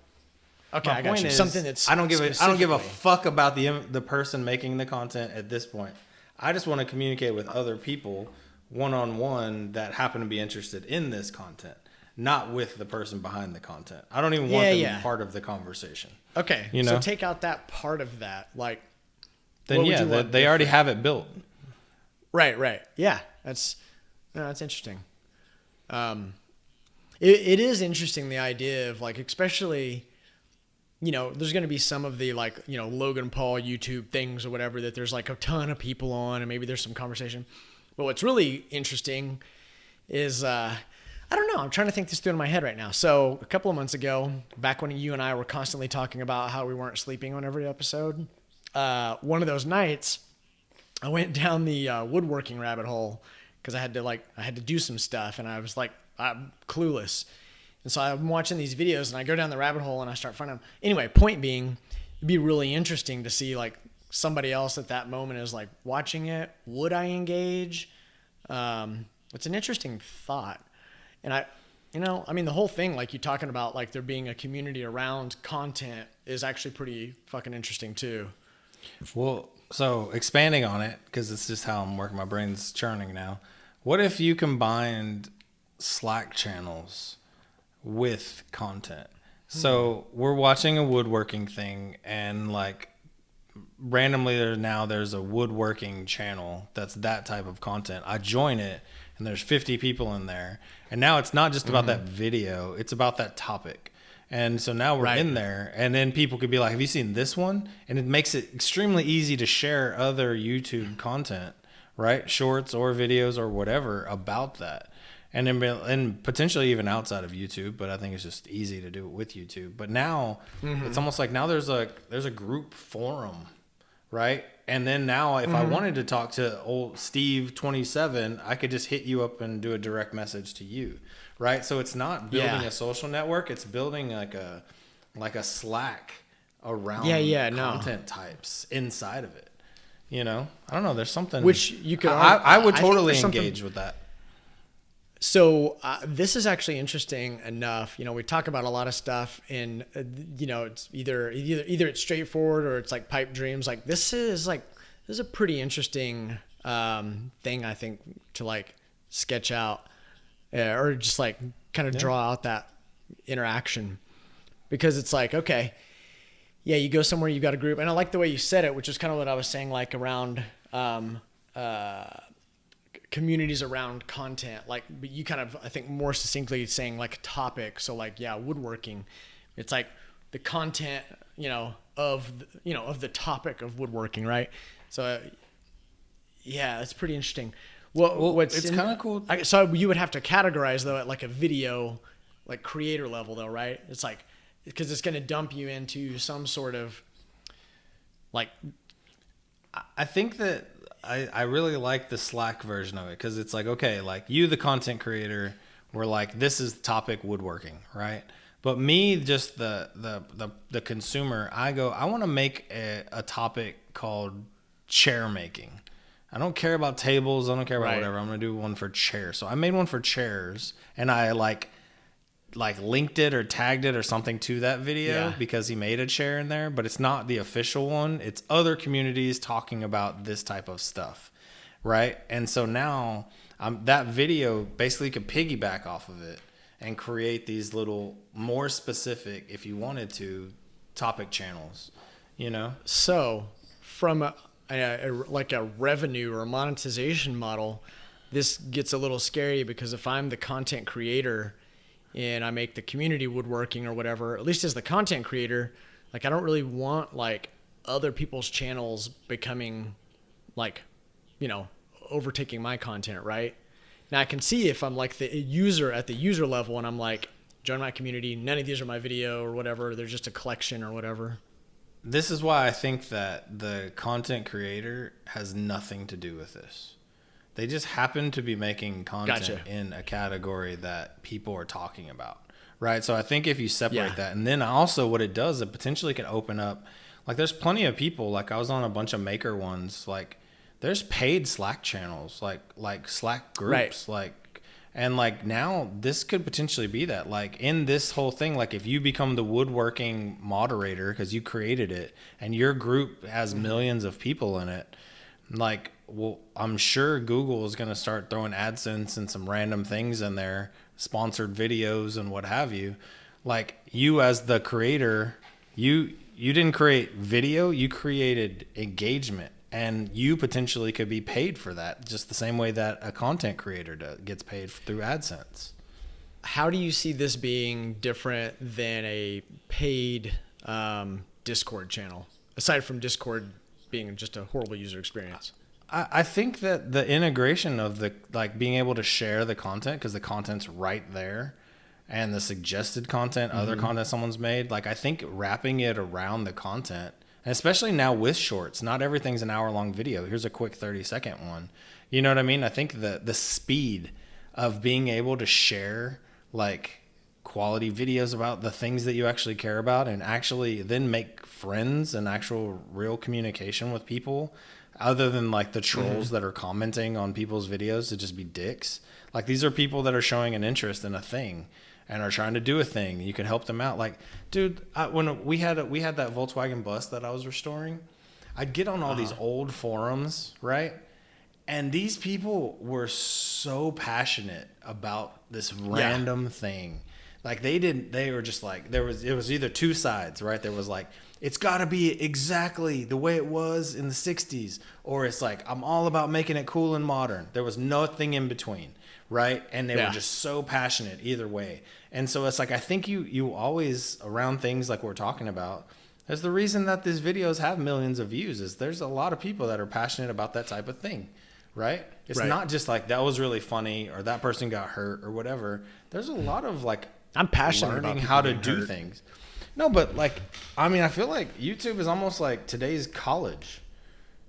Okay, I got you. Something that's I don't give a fuck about the person making the content at this point. I just want to communicate with other people one-on-one that happen to be interested in this content, not with the person behind the content. I don't even want them to be part of the conversation. Okay, so take out that part of that. Like, then they already have it built. Right. Yeah, that's interesting. It is interesting, the idea of like, especially, there's going to be some of the like, Logan Paul YouTube things or whatever that there's like a ton of people on and maybe there's some conversation. But what's really interesting is, I don't know, I'm trying to think this through in my head right now. So a couple of months ago, back when you and I were constantly talking about how we weren't sleeping on every episode, one of those nights, I went down the woodworking rabbit hole because I had to do some stuff and I was like, I'm clueless. And so I'm watching these videos and I go down the rabbit hole and I start finding them. Anyway, point being, it'd be really interesting to see like somebody else at that moment is like watching it. Would I engage? It's an interesting thought. And the whole thing, like you talking about like there being a community around content is actually pretty fucking interesting too. Well, so expanding on it, because it's just how I'm working, my brain's churning now. What if you combined Slack channels with content? So we're watching a woodworking thing and like randomly there's a woodworking channel that's that type of content. I join it and there's 50 people in there. And now it's not just about that video, it's about that topic. And so now we're in there and then people could be like, have you seen this one? And it makes it extremely easy to share other YouTube content, right? Shorts or videos or whatever about that. And then and potentially even outside of YouTube, but I think it's just easy to do it with YouTube. But now it's almost like now there's a group forum, right? And then now if I wanted to talk to old Steve 27, I could just hit you up and do a direct message to you, right? So it's not building a social network; it's building like a Slack around content types inside of it. I don't know. There's something which you could. I would totally engage with that. So this is actually interesting enough. We talk about a lot of stuff and, it's either it's straightforward or it's like pipe dreams. Like this is a pretty interesting thing, I think, to like sketch out or just like kind of draw out that interaction, because it's like, okay, yeah, you go somewhere, you've got a group. And I like the way you said it, which is kind of what I was saying, like around communities around content, like, but you kind of, I think, more succinctly saying like a topic. So like, yeah, woodworking, it's like the content, of the topic of woodworking, right? So yeah, that's pretty interesting. It's kind of cool. So you would have to categorize though at like a video, like creator level though, right? It's like, because it's going to dump you into some sort of like, I think that I really like the Slack version of it, because it's like, okay, like you, the content creator, were like, this is topic woodworking, right? But me, just the consumer, I want to make a topic called chair making. I don't care about tables. I don't care about whatever. I'm going to do one for chairs. So I made one for chairs, and I like linked it or tagged it or something to that video because he made a chair in there, but it's not the official one. It's other communities talking about this type of stuff, right? And so now that video basically could piggyback off of it and create these little more specific, if you wanted to, topic channels, So from a revenue or a monetization model, this gets a little scary, because if I'm the content creator and I make the community woodworking or whatever, at least as the content creator, like I don't really want like other people's channels becoming like, overtaking my content, right? Now I can see if I'm like the user at the user level and I'm like, join my community, none of these are my video or whatever, they're just a collection or whatever. This is why I think that the content creator has nothing to do with this. They just happen to be making content in a category that people are talking about, right? So I think if you separate that, and then also what it does, it potentially can open up, like there's plenty of people, like I was on a bunch of maker ones, like there's paid Slack channels, like Slack groups, and like now this could potentially be that, like in this whole thing, like if you become the woodworking moderator because you created it and your group has millions of people in it, like, well, I'm sure Google is going to start throwing AdSense and some random things in there, sponsored videos and what have you. Like you as the creator, you didn't create video, you created engagement, and you potentially could be paid for that just the same way that a content creator gets paid through AdSense. How do you see this being different than a paid Discord channel, aside from Discord being just a horrible user experience? I think that the integration of the, like being able to share the content because the content's right there, and the suggested content, other content someone's made, like I think wrapping it around the content, and especially now with shorts, not everything's an hour-long video. Here's a quick 30-second one. You know what I mean? I think the speed of being able to share like quality videos about the things that you actually care about, and actually then make friends and actual real communication with people, other than like the trolls that are commenting on people's videos to just be dicks. Like these are people that are showing an interest in a thing and are trying to do a thing. You can help them out. Like, dude, when we had that Volkswagen bus that I was restoring, I'd get on all these old forums, right? And these people were so passionate about this random thing. Like they were just like, it was either two sides, right? There was like, it's got to be exactly the way it was in the 60s, or it's like, I'm all about making it cool and modern. There was nothing in between, right? And they were just so passionate either way. And so it's like, I think you always, around things like we're talking about, there's the reason that these videos have millions of views is there's a lot of people that are passionate about that type of thing, right? It's not just like, that was really funny, or that person got hurt, or whatever. There's a lot of like, I'm passionate learning about how to do things. No, but like, I mean, I feel like YouTube is almost like today's college.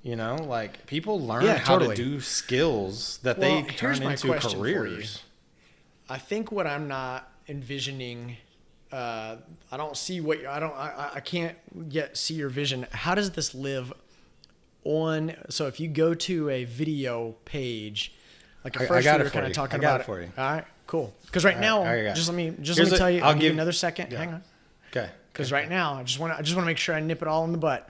You know, like people learn how to do skills that they turn into careers. I think what I'm not envisioning, I don't see what I can't yet see your vision. How does this live on? So if you go to a video page, like at first we were kind of talking about it. For you. All right, cool. Because right now, just let me tell you. I'll give you another second. Yeah. Hang on. Okay. Because right now, I just want to make sure I nip it all in the butt,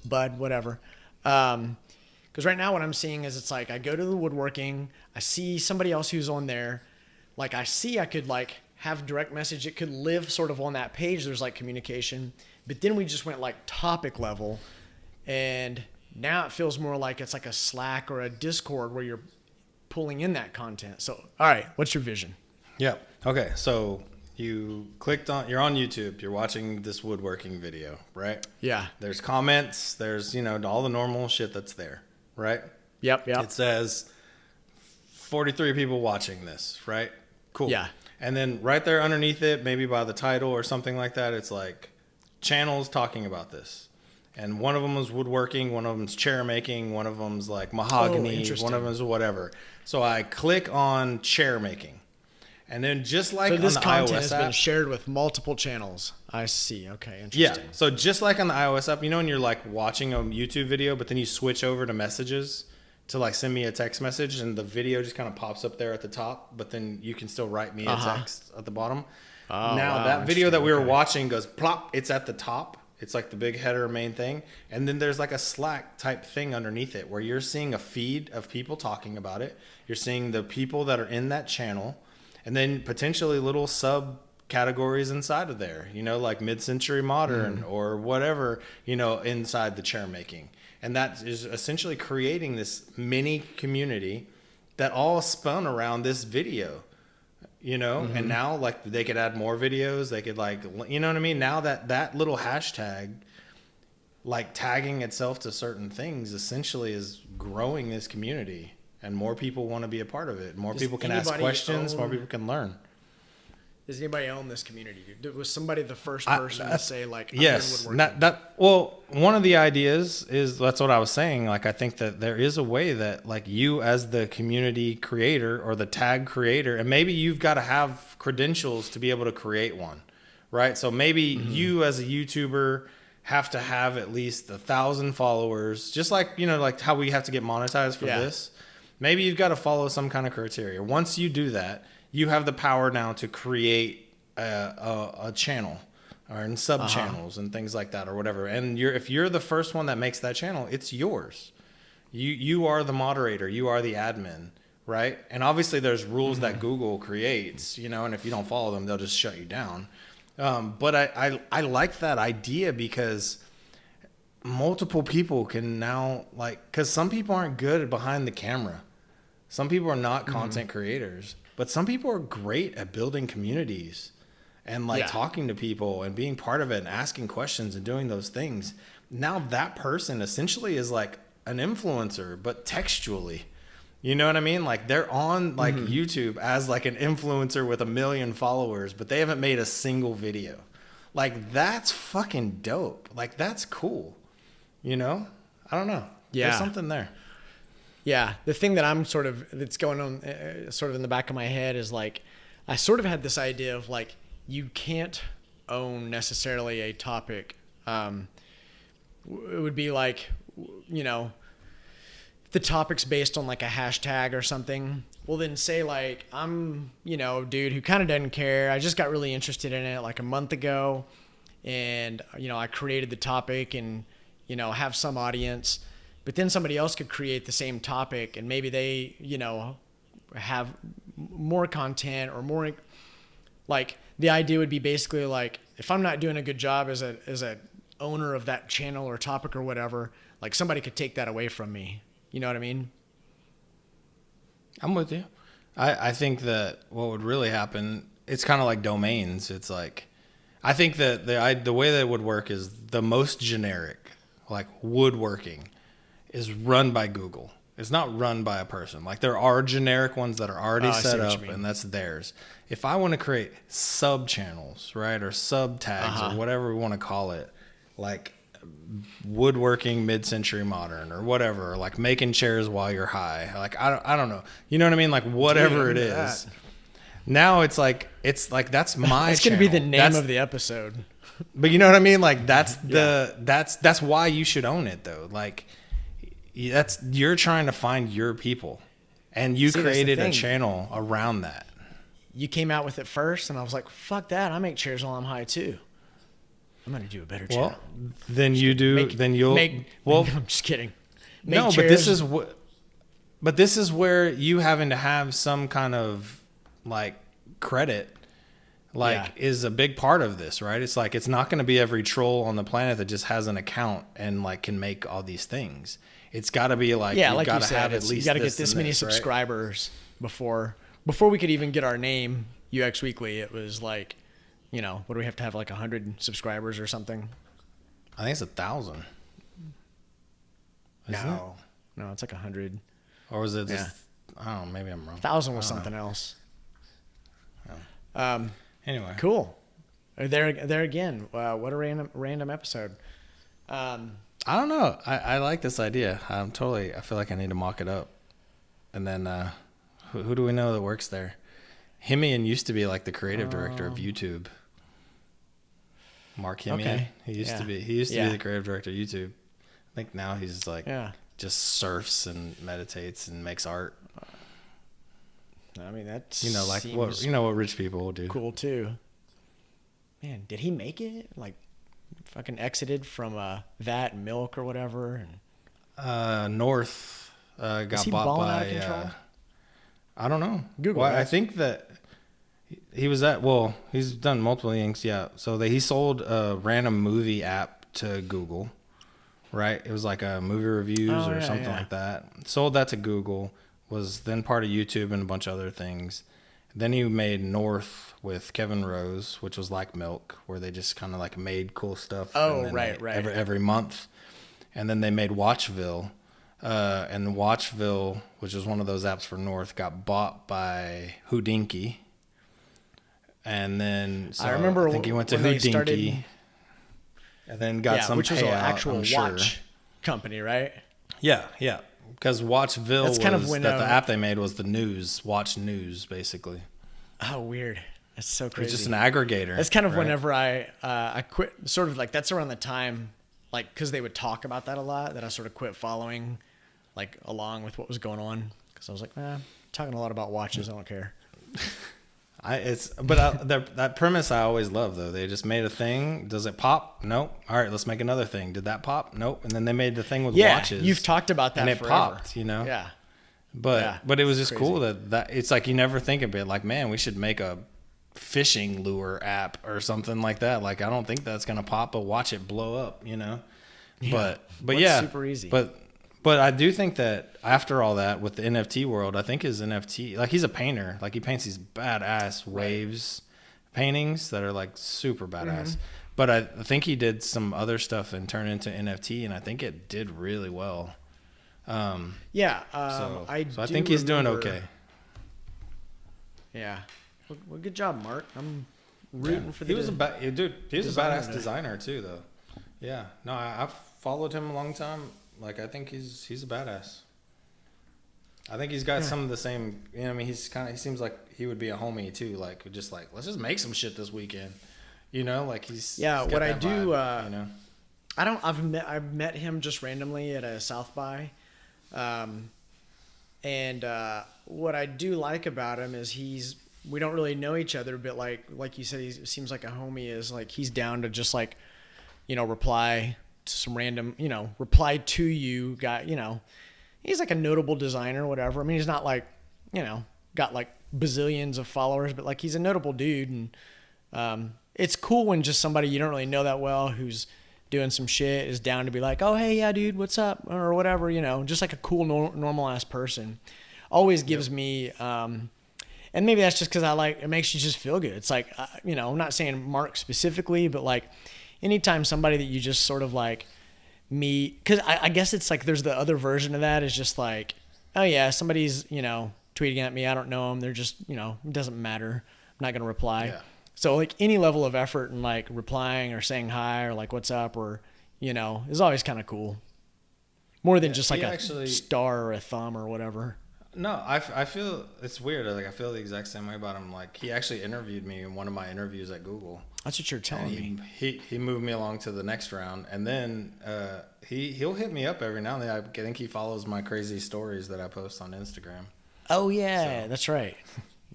bud, whatever. Because right now, what I'm seeing is it's like I go to the woodworking, I see somebody else who's on there, like I could like have direct message. It could live sort of on that page. There's like communication, but then we just went like topic level, and now it feels more like it's like a Slack or a Discord where you're pulling in that content. So, all right, what's your vision? Yeah. Okay. So you're on YouTube, you're watching this woodworking video, right? Yeah. There's comments, there's, all the normal shit that's there, right? Yep. It says 43 people watching this, right? Cool. Yeah. And then right there underneath it, maybe by the title or something like that, it's like channels talking about this. And one of them is woodworking, one of them's chair making, one of them's like mahogany, one of them's whatever. So I click on chair making. And then just like on the iOS app. So this content has been shared with multiple channels. I see. Okay, interesting. Yeah. So just like on the iOS app, when you're like watching a YouTube video, but then you switch over to messages to like send me a text message, and the video just kind of pops up there at the top, but then you can still write me a text at the bottom. Oh, now that video that we were watching goes plop. It's at the top. It's like the big header main thing. And then there's like a Slack type thing underneath it where you're seeing a feed of people talking about it. You're seeing the people that are in that channel. And then potentially little subcategories inside of there, like mid-century modern or whatever, inside the chair making. And that is essentially creating this mini community that all spun around this video, and now like they could add more videos. They could like, you know what I mean? Now that little hashtag, like tagging itself to certain things essentially is growing this community. And more people want to be a part of it. More people can ask questions. More people can learn. Does anybody own this community? Was somebody the first person to say like, I'm yes, doing woodworking? Well, one of the ideas is that's what I was saying. Like, I think that there is a way that like you as the community creator or the tag creator, and maybe you've got to have credentials to be able to create one, right? So maybe you as a YouTuber have to have at least 1,000 followers, just like, you know, like how we have to get monetized for this. Maybe you've got to follow some kind of criteria. Once you do that, you have the power now to create a channel or in sub channels and things like that or whatever. And if you're the first one that makes that channel, it's yours. You are the moderator. You are the admin, right? And obviously there's rules that Google creates, you know, and if you don't follow them, they'll just shut you down. But I like that idea because multiple people can now, like, because some people aren't good behind the camera. Some people are not content creators. But some people are great at building communities and like talking to people and being part of it and asking questions and doing those things. Now that person essentially is like an influencer, but textually. You know what I mean? Like they're on like YouTube as like an influencer with 1 million followers, but they haven't made a single video. Like that's fucking dope. Like that's cool. You know? I don't know. Yeah. There's something there. Yeah, the thing that that's going on sort of in the back of my head is like, I sort of had this idea of like, you can't own necessarily a topic. It would be like, you know, the topic's based on like a hashtag or something. Well, then say like, I'm, you know, dude who kind of doesn't care. I just got really interested in it like a month ago. And, you know, I created the topic and, you know, have some audience. But then somebody else could create the same topic and maybe they, you know, have more content or more, like the idea would be basically like, if I'm not doing a good job as a owner of that channel or topic or whatever, like somebody could take that away from me. You know what I mean? I'm with you. I think that what would really happen, it's kind of like domains. It's like, I think that the way that it would work is the most generic, like woodworking, is run by Google. It's not run by a person. Like there are generic ones that are already set up and that's theirs. If I want to create sub channels, right, or sub tags or whatever we want to call it, like woodworking mid-century modern or whatever, or like making chairs while you're high. Like I don't know. You know what I mean? Like whatever it is. Now it's like that's my It's going to be the name of the episode. But you know what I mean? Like that's that's why you should own it though. Like you're trying to find your people and you created a channel around that. You came out with it first and I was like, fuck that. I make chairs while I'm high too. I'm going to do a better channel. Well, then you do, I'm just kidding. But this is where you having to have some kind of like credit is a big part of this, right? It's like, it's not going to be every troll on the planet that just has an account and like can make all these things. It's got to be like, like you said, have at least you got to get this many subscribers before we could even get our name, UX Weekly. It was like, you know, what do we have to have, like 100 subscribers or something? I think it's 1,000. No, it's like 100. Or was it just, I don't know, maybe I'm wrong. 1,000 was something else. Oh. Anyway. Cool. There again. What a random episode. I don't know. I like this idea. I feel like I need to mock it up. And then who do we know that works there? Himian used to be like the creative director of YouTube. Mark Himian. Okay. He used to be the creative director of YouTube. I think now he's like just surfs and meditates and makes art. I mean, that's what rich people will do. Cool too. Man, did he make it? Like fucking exited from that milk or whatever and North got bought by I don't know. Google. Well, I think that he was he's done multiple things. Yeah. So he sold a random movie app to Google, right? It was like a movie reviews or something like that. Sold that to Google, was then part of YouTube and a bunch of other things. Then he made North with Kevin Rose, which was like Milk, where they just kind of like made cool stuff. Right. Every month. And then they made Watchville. And Watchville, which is one of those apps for North, got bought by Houdinki. And then I remember I think he went to Houdinky, and then got some which was payout, an actual I'm sure. watch company, right? Yeah. Because Watchville That's kind of when, the app they made was the news, Watch News, basically. Oh, weird. That's so crazy. It's just an aggregator. That's kind of whenever I quit, sort of like that's around the time, like, because they would talk about that a lot, that I sort of quit following, like, along with what was going on. Because I was like, talking a lot about watches, I don't care. That premise I always love, though. They just made a thing. Does it pop? Nope. All right, let's make another thing. Did that pop? Nope. And then they made the thing with watches. You've talked about that and it forever. popped, Yeah. But it was just cool that it's like you never think of it like, man, we should make a fishing lure app or something like that. Like, I don't think that's gonna pop, but watch it blow up, Yeah. But yeah, super easy. But I do think that after all that with the NFT world, I think his NFT, like, he's a painter, like he paints these badass waves paintings that are like super badass. But I think he did some other stuff and turned into NFT, and I think it did really well. So I think he's doing okay. Yeah. Well, good job, Mark. I'm rooting for the. He was a badass designer too, though. Yeah. No, I've followed him a long time. Like, I think he's a badass. I think he's got some of the same. You know, I mean, he seems like he would be a homie too. Like, just like, let's just make some shit this weekend. You know, like he's what I do. Vibe, you know, I've met him just randomly at a South by. And what I do like about him is we don't really know each other, but like you said, he seems like a homie. Is like he's down to just like, reply to some random, reply to you guy. He's like a notable designer, or whatever. I mean, he's not like, got like bazillions of followers, but like he's a notable dude, and it's cool when just somebody you don't really know that well who's doing some shit is down to be like, oh, hey, yeah, dude, what's up? Or whatever, just like a cool, normal ass person. Always gives me, and maybe that's just because it makes you just feel good. It's like, I'm not saying Mark specifically, but like anytime somebody that you just sort of like meet, because I guess it's like there's the other version of that is just like, oh, yeah, somebody's, tweeting at me. I don't know them. They're just, it doesn't matter. I'm not going to reply. Yeah. So like any level of effort in like replying or saying hi or like what's up or, is always kind of cool. More than just like a star or a thumb or whatever. No, I feel it's weird. Like, I feel the exact same way about him. Like, he actually interviewed me in one of my interviews at Google. That's what you're telling me. He moved me along to the next round, and then he'll hit me up every now and then. I think he follows my crazy stories that I post on Instagram. Oh yeah, that's right.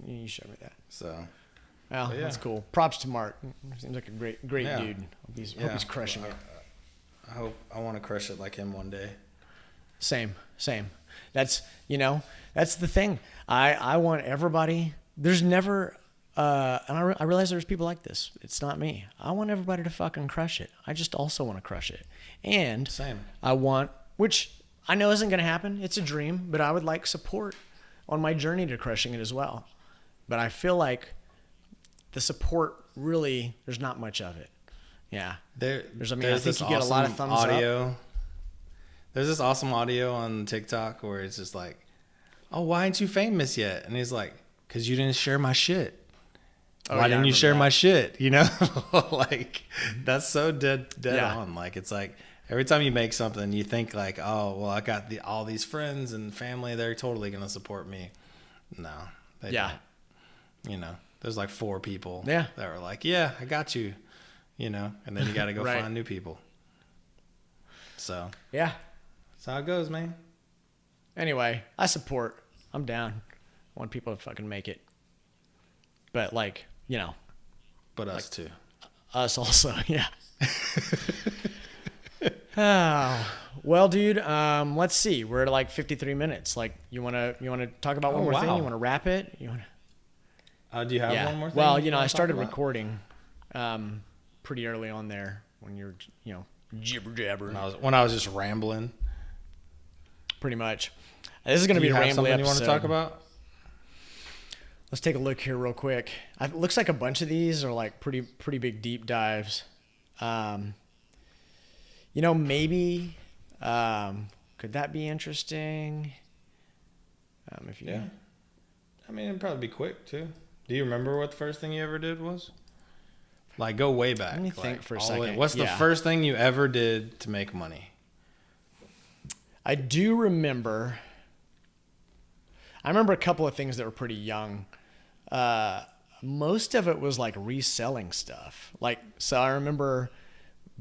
You showed me that. So. Well, that's cool. Props to Mark. Seems like a great dude. Hope he's crushing it. I want to crush it like him one day. Same. That's that's the thing. I want everybody. There's never and I realize there's people like this. It's not me. I want everybody to fucking crush it. I just also want to crush it. And same. I want, which I know isn't going to happen. It's a dream, but I would like support on my journey to crushing it as well. But I feel like the support really, there's not much of it. Yeah. I think you get a lot of thumbs up. There's this awesome audio on TikTok where it's just like, oh, why aren't you famous yet? And he's like, because you didn't share my shit. Why didn't you share my shit? Like, that's so dead on. Like, it's like every time you make something, you think like, oh, well, I got all these friends and family. They're totally going to support me. No, they don't. There's like 4 people that were like, yeah, I got you, and then you got to go find new people. So, yeah, that's how it goes, man. Anyway, I support. I'm down. I want people to fucking make it. But like, But us too. Us also, yeah. Well, dude, let's see. We're at like 53 minutes. Like, you want to talk about one more thing? You want to wrap it? You want to... Do you have one more thing? Well, I started recording pretty early on there when you're, jibber jabbering. When I was just rambling. Pretty much. This is going to be a rambling episode. You want to talk about? Let's take a look here real quick. It looks like a bunch of these are like pretty big deep dives. Maybe could that be interesting? I mean, it'd probably be quick too. Do you remember what the first thing you ever did was? Like, go way back. Let me think for a all the way- second. What's the first thing you ever did to make money? I do remember. I remember a couple of things that were pretty young. Most of it was like reselling stuff. Like, so I remember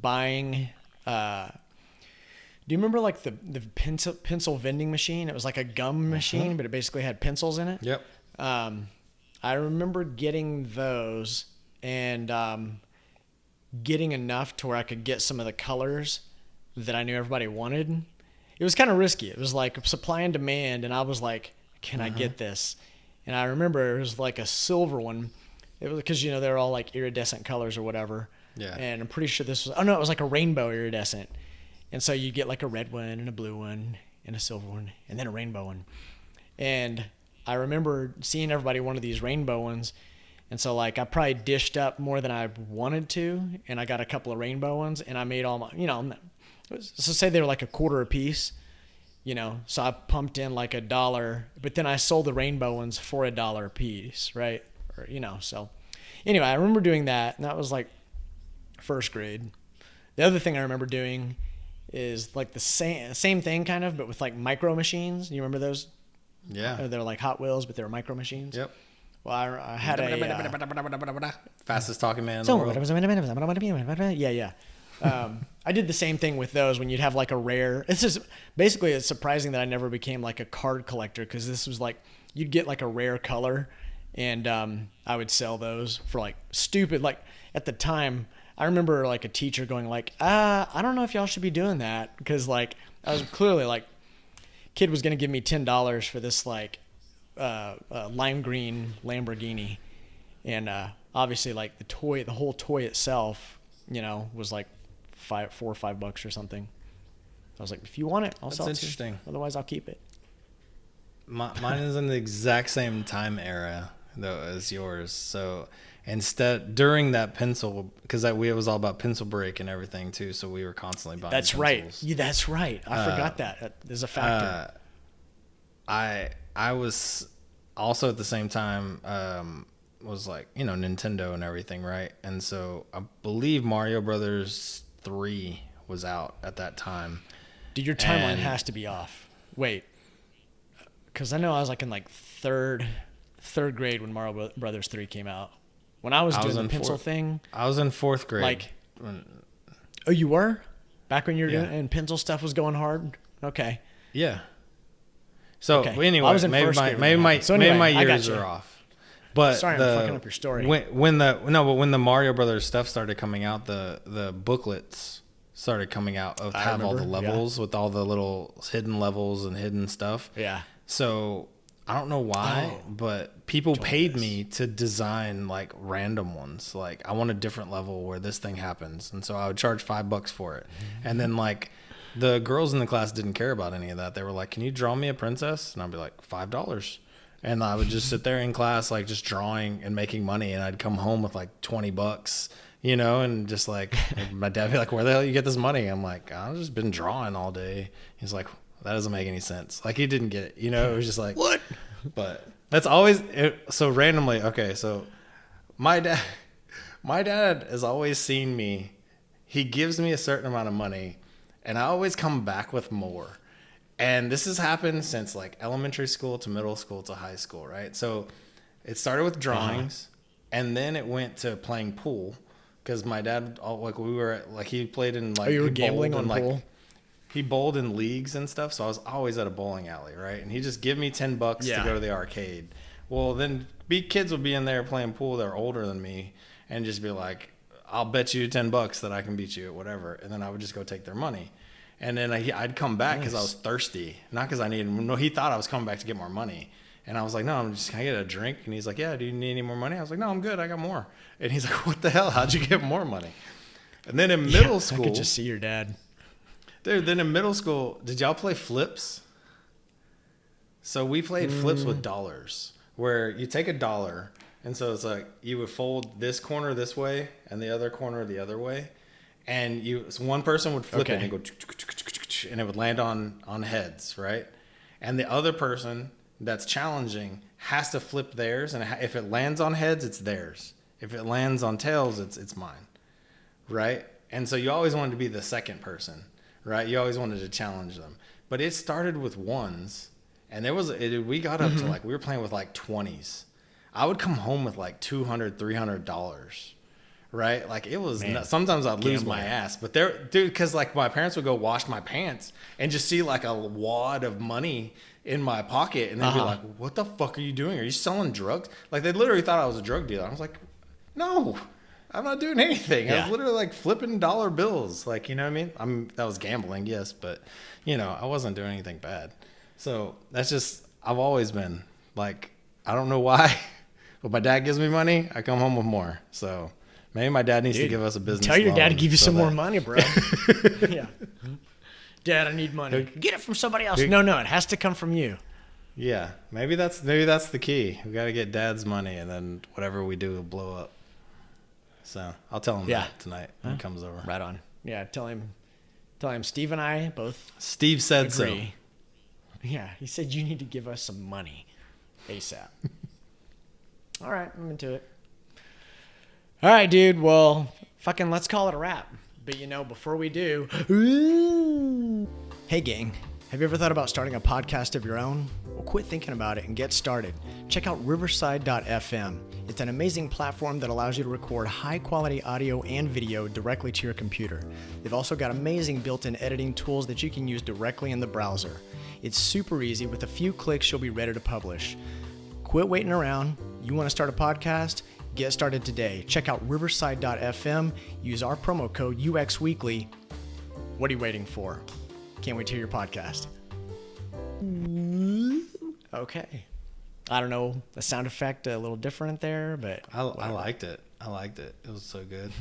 buying. Do you remember like the pencil vending machine? It was like a gum machine, but it basically had pencils in it. Yep. I remember getting those and getting enough to where I could get some of the colors that I knew everybody wanted. It was kind of risky. It was like supply and demand, and I was like, can I get this? And I remember it was like a silver one. It was because, they're all like iridescent colors or whatever. Yeah. And I'm pretty sure this was, it was like a rainbow iridescent. And so you get like a red one and a blue one and a silver one and then a rainbow one. And I remember seeing everybody wanted these rainbow ones. And so like I probably dished up more than I wanted to. And I got a couple of rainbow ones and I made all my, so say they were like a quarter a piece, so I pumped in like $1, but then I sold the rainbow ones for $1 a piece. Right. Or, so anyway, I remember doing that, and that was like first grade. The other thing I remember doing is like the same thing kind of, but with like micro machines. You remember those? Yeah. They're like Hot Wheels, but they were micro machines. Yep. Well, I had a fastest talking man in the world. Yeah. I did the same thing with those when you'd have like a rare. It's surprising that I never became like a card collector, because this was like you'd get like a rare color, and I would sell those for like stupid. Like at the time, I remember like a teacher going like, I don't know if y'all should be doing that, because like I was clearly like, kid was gonna give me $10 for this like lime green Lamborghini, and obviously like the whole toy itself, was like $4 or $5 or something. I was like, if you want it, I'll sell it to you. That's interesting. Otherwise, I'll keep it. Mine is in the exact same time era though as yours. So instead, during that pencil, because it was all about pencil break and everything too, so we were constantly buying That's pencils. Right. Yeah, that's right. I forgot that. There's a factor. I was also at the same time was like, Nintendo and everything, right? And so I believe Mario Brothers 3 was out at that time. Dude, your timeline has to be off. Wait. Because I know I was like in like third grade when Mario Brothers 3 came out. When I was doing the pencil thing. I was in fourth grade. Like, oh, you were? Back when you were doing, and pencil stuff was going hard? Okay. Yeah. So okay. Anyway, I was in first grade maybe my years are off. But sorry, I'm fucking up your story. When the Mario Brothers stuff started coming out, the booklets started coming out of all the levels with all the little hidden levels and hidden stuff. Yeah. So I don't know why, but people paid me to design like random ones. Like, I want a different level where this thing happens, and so I would charge $5 for it. Mm-hmm. And then like the girls in the class didn't care about any of that. They were like, "Can you draw me a princess?" And I'd be like, $5. And I would just sit there in class, like just drawing and making money. And I'd come home with like $20, and just like, my dad would be like, "Where the hell you get this money?" I'm like, "I've just been drawing all day." He's like, "That doesn't make any sense." Like, he didn't get it, it was just like, what? But that's always so randomly. Okay. So my dad has always seen me. He gives me a certain amount of money, and I always come back with more. And this has happened since like elementary school to middle school to high school, right? So it started with drawings, and then it went to playing pool, because my dad, he played in like. Oh, you were gambling on pool? He bowled in leagues and stuff, so I was always at a bowling alley, right? And he just give me $10 to go to the arcade. Well, then kids would be in there playing pool. They're older than me, and just be like, "I'll bet you $10 that I can beat you at whatever." And then I would just go take their money. And then I'd come back because I was thirsty, not because I needed. No, he thought I was coming back to get more money, and I was like, "No, can I get a drink?" And he's like, "Yeah, do you need any more money?" I was like, "No, I'm good. I got more." And he's like, "What the hell? How'd you get more money?" And then in middle school, I could just see your dad. Dude, then in middle school, did y'all play flips? So we played flips with dollars, where you take $1, and so it's like you would fold this corner this way and the other corner the other way, and so one person would flip it and go, and it would land on heads, right? And the other person that's challenging has to flip theirs, and if it lands on heads, it's theirs. If it lands on tails, it's mine, right? And so you always wanted to be the second person, right? You always wanted to challenge them. But it started with ones, and we got up to like, we were playing with like 20s. I would come home with like $200, $300, right? Like it was, sometimes I'd lose my ass. But because like my parents would go wash my pants and just see like a wad of money in my pocket, and they'd be like, what the fuck are you doing? Are you selling drugs? Like they literally thought I was a drug dealer. I was like, no, I'm not doing anything. I was literally like flipping dollar bills. Like, you know what I mean? That was gambling, yes, but you know, I wasn't doing anything bad. So that's just, I've always been like, I don't know why, but my dad gives me money, I come home with more. So maybe my dad needs to give us a business Tell your loan dad to give you some more money, bro. Yeah. Dad, I need money. Get it from somebody else. No, it has to come from you. Yeah, maybe that's the key. We got to get dad's money, and then whatever we do will blow up. So I'll tell him that tonight when he comes over. Right on. Yeah, tell him Steve and I both Steve said agree. So. Yeah, he said you need to give us some money ASAP. All right, I'm into it. All right, dude. Well, fucking let's call it a wrap. But you know, before we do, hey gang, have you ever thought about starting a podcast of your own? Well, quit thinking about it and get started. Check out riverside.fm. It's an amazing platform that allows you to record high quality audio and video directly to your computer. They've also got amazing built-in editing tools that you can use directly in the browser. It's super easy. With a few clicks, you'll be ready to publish. Quit waiting around. You want to start a podcast? Get started today. Check out riverside.fm. Use our promo code UXWeekly. What are you waiting for? Can't wait to hear your podcast. Okay. I don't know, a sound effect a little different there, but I liked it. It was so good.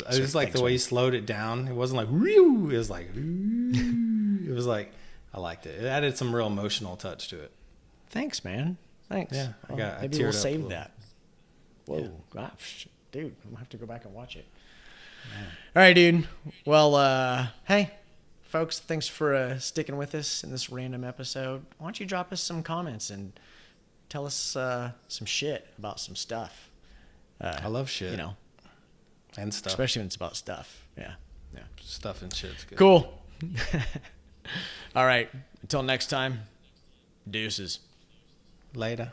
I just like the way you slowed it down. It wasn't like whew. It was like it was like, I liked it. It added some real emotional touch to it. Thanks, man. Thanks. Yeah, maybe we'll save that. Whoa, gosh, dude, I'm gonna have to go back and watch it. Man. All right, dude. Well, hey, folks, thanks for sticking with us in this random episode. Why don't you drop us some comments and tell us some shit about some stuff. I love shit. You know, and stuff, especially when it's about stuff. Yeah. Stuff and shit's good. Cool. All right. Until next time. Deuces. Later.